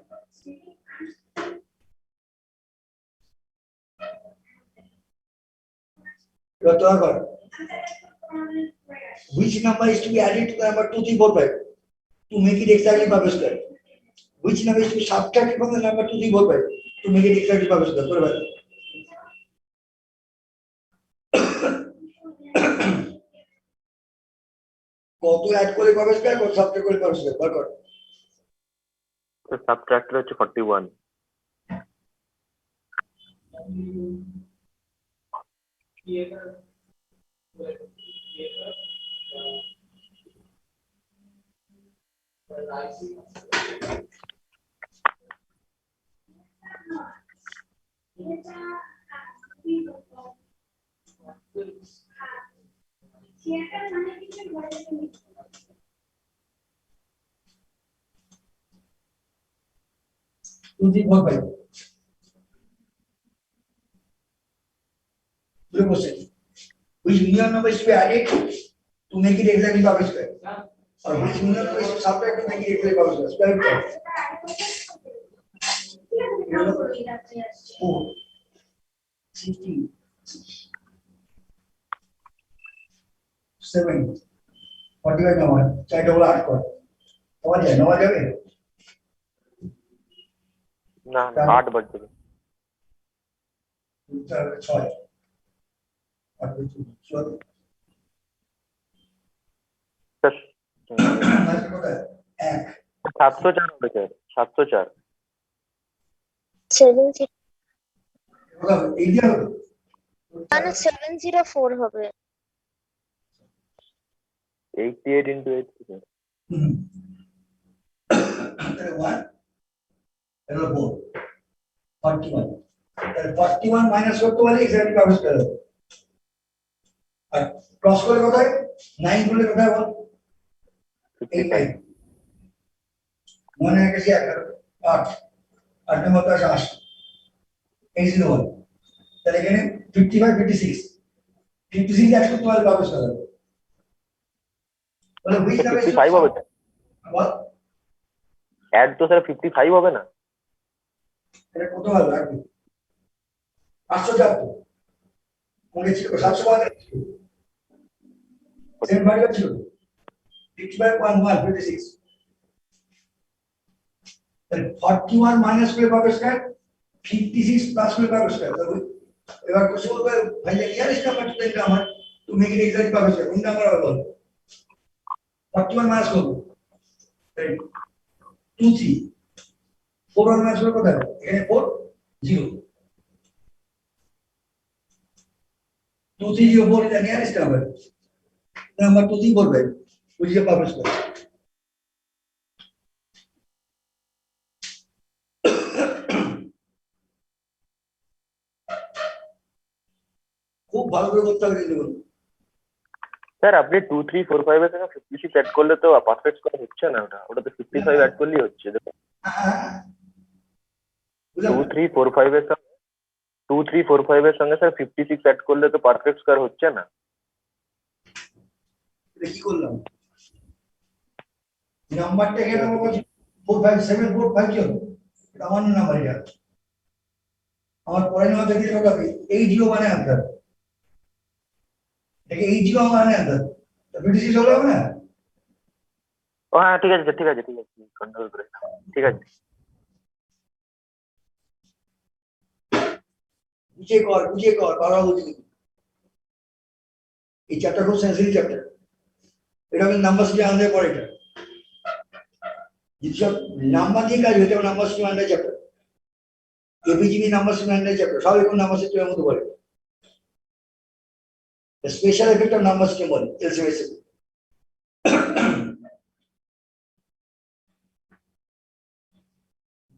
which number is to be added to the number 2 3 4 5 to make it exactly perfect square? Which number is to be subtracted from the number 2 3 4 5 to make it exactly perfect square? করে ভাই কত add করে perfect square কত subtract করে perfect square বার কর তো subtractor হচ্ছে 41 1 Two, three, four, five. Good question. Which union number is to be added to make it exactly Power square? Or which union number is to subtract to make it exactly Power square? Square root of 4, 16, 7, 45 number, চার double 8 কর। পাওয়া যায়, নেওয়া যাবে? না 8 বাদ দেবে। 6 আর 2 sir মাঝে কোথায়? 1 704 হবে স্যার, 704। 70 কোথায়? এই দিয়ে হবে? না 704 হবে। 88 into 8 স্যার। তাহলে 1 এটা 4 41 তাহলে 41 মাইনাস করতে পারলে এক্স্যাক্টলি পাবো স্কয়ার আর ক্রস করে কোথায় 9 করলে কোথায় বল 85 মনে আছে 8 8 নম্বর তো 8 801 তাহলে এখানে 55 56 56 অ্যাড করতে পারলে পাবো স্কয়ার তাহলে বুঝতে হবে 55 হবে স্যার। বল অ্যাড তো স্যার 55 হবে না। এটা কত ভালো লাগবে 804 কোনে ছিল 700 সেম ভাগ ছিল 55.156 তাহলে 41 মাইনাস করে পাবে স্কয়ার 56 প্লাস করে পাবে স্কয়ার তাহলে এবার কোশ্চেন হবে ভাই nearest number to the number to make it exactly পাবে স্কয়ার কোন নাম্বার হবে বল 41 মাইনাস করব 2 3 4 মাইনাস করে কোথায় এখানে 4 0 2 3 0 4 is the nearest number number 2 3 4 5 which is a power square খুব ভালো করে করতে হবে কিন্তু স্যার আপনি 2 3 4 5 এর সঙ্গে 56 অ্যাড করলে তো পারফেক্ট স্কয়ার হচ্ছে না, ওটা তো 55 অ্যাড করলেই হচ্ছে। 2 3 4 5 এর সঙ্গে 2 3 4 5 এর সঙ্গে স্যার 56 অ্যাড করলে তো পারফেক্ট স্কয়ার হচ্ছে না। এটা কি করলাম নাম্বারটা এখানে বলছি 4 5 7 4 5 0 এটা আমার নাম্বার এটা আমার পরে নাম্বার দেখে কত হবে 80 মানে আনসার এটা 80 মানে আনসার তো 56 হলো না ও হ্যাঁ ঠিক আছে স্যার, ঠিক আছে কন্ট্রোল করে ঠিক আছে। বুঝে কর বারবার বুঝি এই চ্যাপ্টার খুব সেন্সিটিভ চ্যাপ্টার এটা আমি নাম্বার সিস্টেম আনতে পড়ে এটা যেসব নাম্বার দিয়ে কাজ হতে নাম্বার সিস্টেম আনতে চ্যাপ্টার এবিজিবি নাম্বার সিস্টেম আনতে চ্যাপ্টার সব এখন নাম্বার সিস্টেমের মধ্যে পড়ে special effect of number system বলে এলসিএস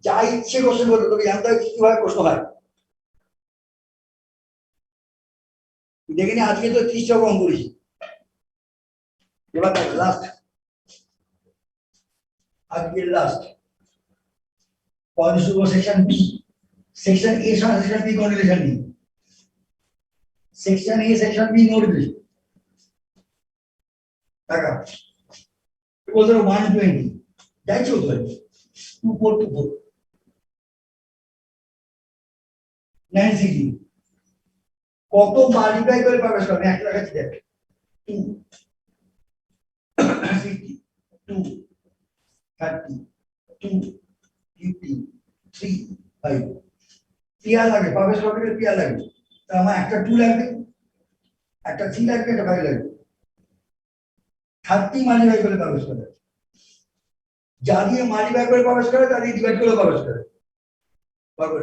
যা ইচ্ছে কোশ্চেন বলতে তবে জানতে হবে কিভাবে প্রশ্ন হয় দেখে নি আজকে তো 30টা কম করেছি এবার লাস্ট আজকে last positive section B section A সাথে সেকশন বি কোন রিলেশন নেই section A section B no relation টাকা ওদের 120 যাইছো তো 2424 960 কত মাল্টিপ্লাই করে পাবে সব এক লাখ আছে দেখ 2 60 2 30 2 50 3 5 পিয়া লাগে পাবে সব থেকে পিয়া লাগে তো আমার একটা 2 লাগবে একটা 3 লাগবে একটা 5 লাগবে 30 মাল্টিপ্লাই করে পাবে সব যা দিয়ে মাল্টিপ্লাই করে পাবে সব তা দিয়ে ডিভাইড করে পাবে সব পারবে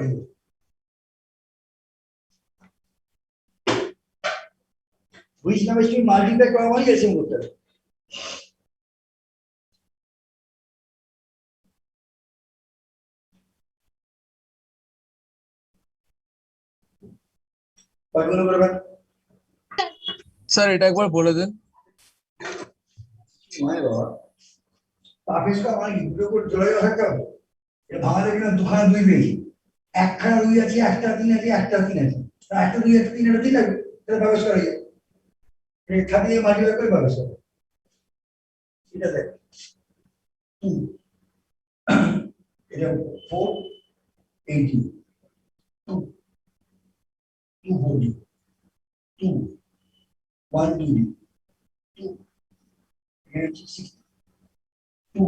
which number is to multiply করা মানে এসএম করতে হবে কয়গুলো করবেন স্যার এটা একবার বলে দেন নয় বাবা, পারফেক্ট স্কোয়ার মানে কি দুটোর উপর জোড়া জোড়া থাকতে হবে? এটা ভাঙালে কিনা দুখানা দুই পেয়েছি, একখানা দুই আছে, একটা তিন আছে, একটা তিন আছে, তা একটা দুই একটা তিন একটা তিন লাগবে, তাহলে পারফেক্ট স্কোয়ার হয়ে যাবে। এটা 30 দিয়ে মাল্টিপ্লাই করে পারফেক্ট স্কোয়ার। এটা দেখ 2, এটা 4 18, 2 240, 2 120, 2 এখানে হচ্ছে 60, 2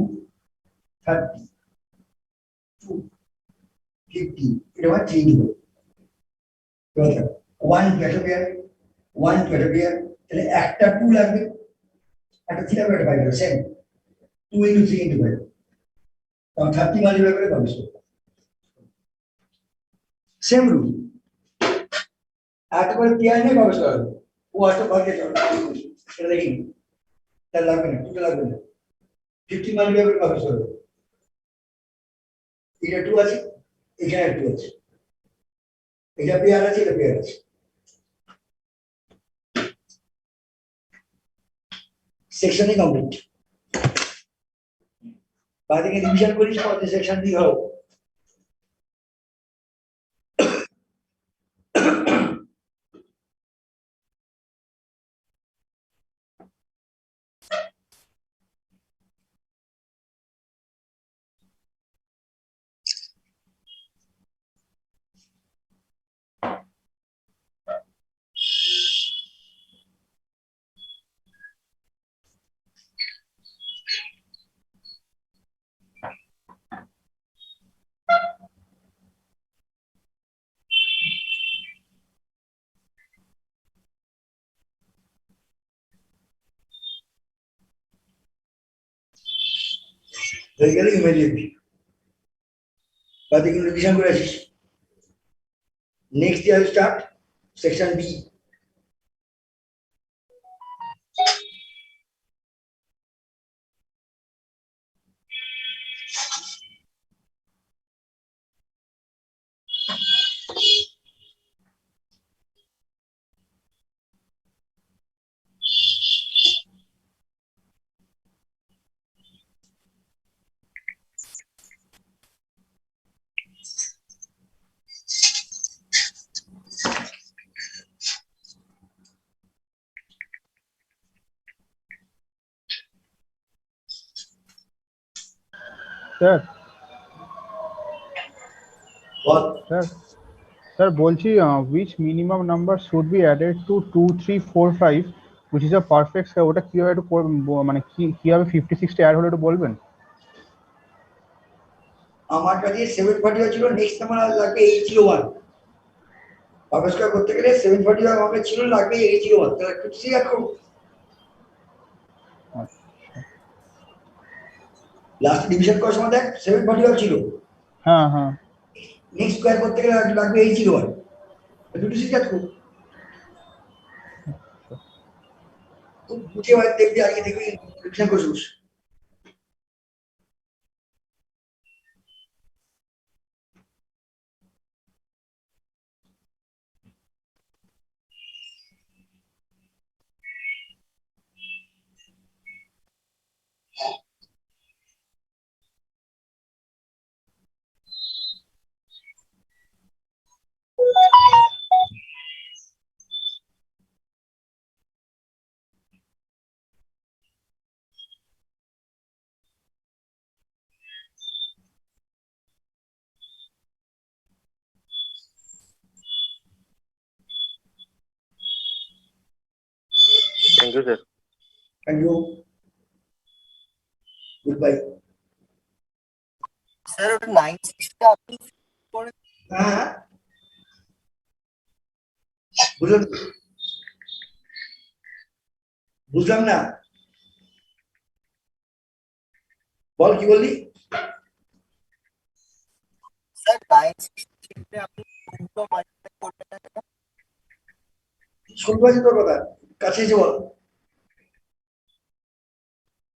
30, 2 50, এটা আবার চেঞ্জ হবে। এবার 1 টু একটা পেয়ার, 1 টু একটা পেয়ার, তাহলে একটা 2 লাগবে, একটা 3 লাগবে, একটা 5 লাগবে, সেম 2 into 3 into 5, তখন 30 মাল্টিপ্লাই করে পাবো। সেম রুল, একটা করে পেয়ার নিয়ে পাবো স্কয়ার, ও একটা ভাগে যাবে, সেটা দেখি তার লাগবে না, 2টা লাগবে না, 50 মাল্টিপ্লাই করে পাবো স্কয়ার। এটা 2 আছে, এখানে 2 আছে, এটা পেয়ার আছে, এটা পেয়ার আছে। সেকশনই কমপ্লিট। বাদিকে ডিভিশন করিস, পরে সেকশন দি হবে। হয়ে গেলে ইমিডিয়েট বাদিকে ডিভিশন করে আসিস। Next year start section B. Sir বল স্যার বলছি which minimum number should be added to 2 3 4 5 which is a perfect square, ওটা কিভাবে একটু মানে কিভাবে 56 টা অ্যাড হলো একটু বলবেন? আমার কাছে 740 ছিল, নেক্সট আমার লাগবে 801। পারফেক্ট স্কয়ার করতে গেলে 740 আমাকে ছিল, লাগবে 801, তাহলে একটু ঠিক আছে। লাস্ট ডিভিশন করার সময় দেখ 740 ছিল, হ্যাঁ হ্যাঁ নেক্সট স্কয়ার করতে গেলে লাগবে 801, দুটো ঠিক আছে। খুব বুঝে দেখবি, আগে দেখবি ডিভিশন করছিস। Thank you sir. Thank you, goodbye. Sir ওটা 960 আপনি হ্যাঁ বুঝলাম, বুঝলাম না, বল কি বললি? স্যার 960 আপনি দুটো মাল্টিপ্লাই করবেন না কেন? শুনতে পাচ্ছি তোর কথা, কাছে এসে বল।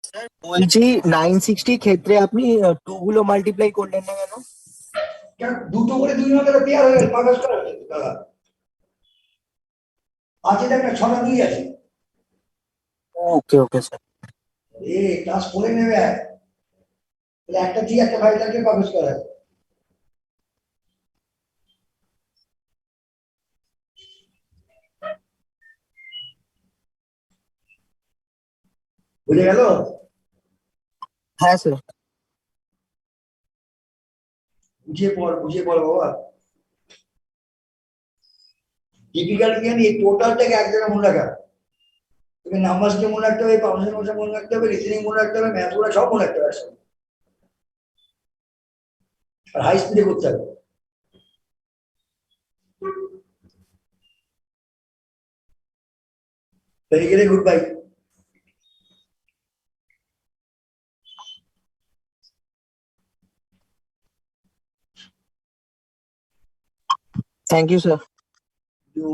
স্যার বলছি 960 ক্ষেত্রে আপনি 2 গুলো মাল্টিপ্লাই করলেন না কেন? কেন দুটো করে দুই মাত্রা পেয়ার হয়ে গেল, পারফেক্ট স্কয়ার হচ্ছে দাদা। আছে দেখ না, 6টা 2 আছে। ওকে ওকে স্যার। ক্লাস 4 এ নেমে আয়, তাহলে একটা থেকে একটা ফাইল লাগবে পাবলিশ করা। বুঝে গেল? হ্যাঁ স্যার। বুঝিয়ে পড় বাবা। ডিফিকাল্ট কি জানি, এই টোটালটাকে এক জায়গায় মনে রাখা। তোকে নাম্বারসকে মনে রাখতে হবে, পাবলিশন মোশন মনে রাখতে হবে, রিজনিং মনে রাখতে হবে, ম্যাথ গুলো সব মনে রাখতে হবে একসাথে। আর হাই স্পিডে করতে হবে। Very very good bye. Thank you sir. You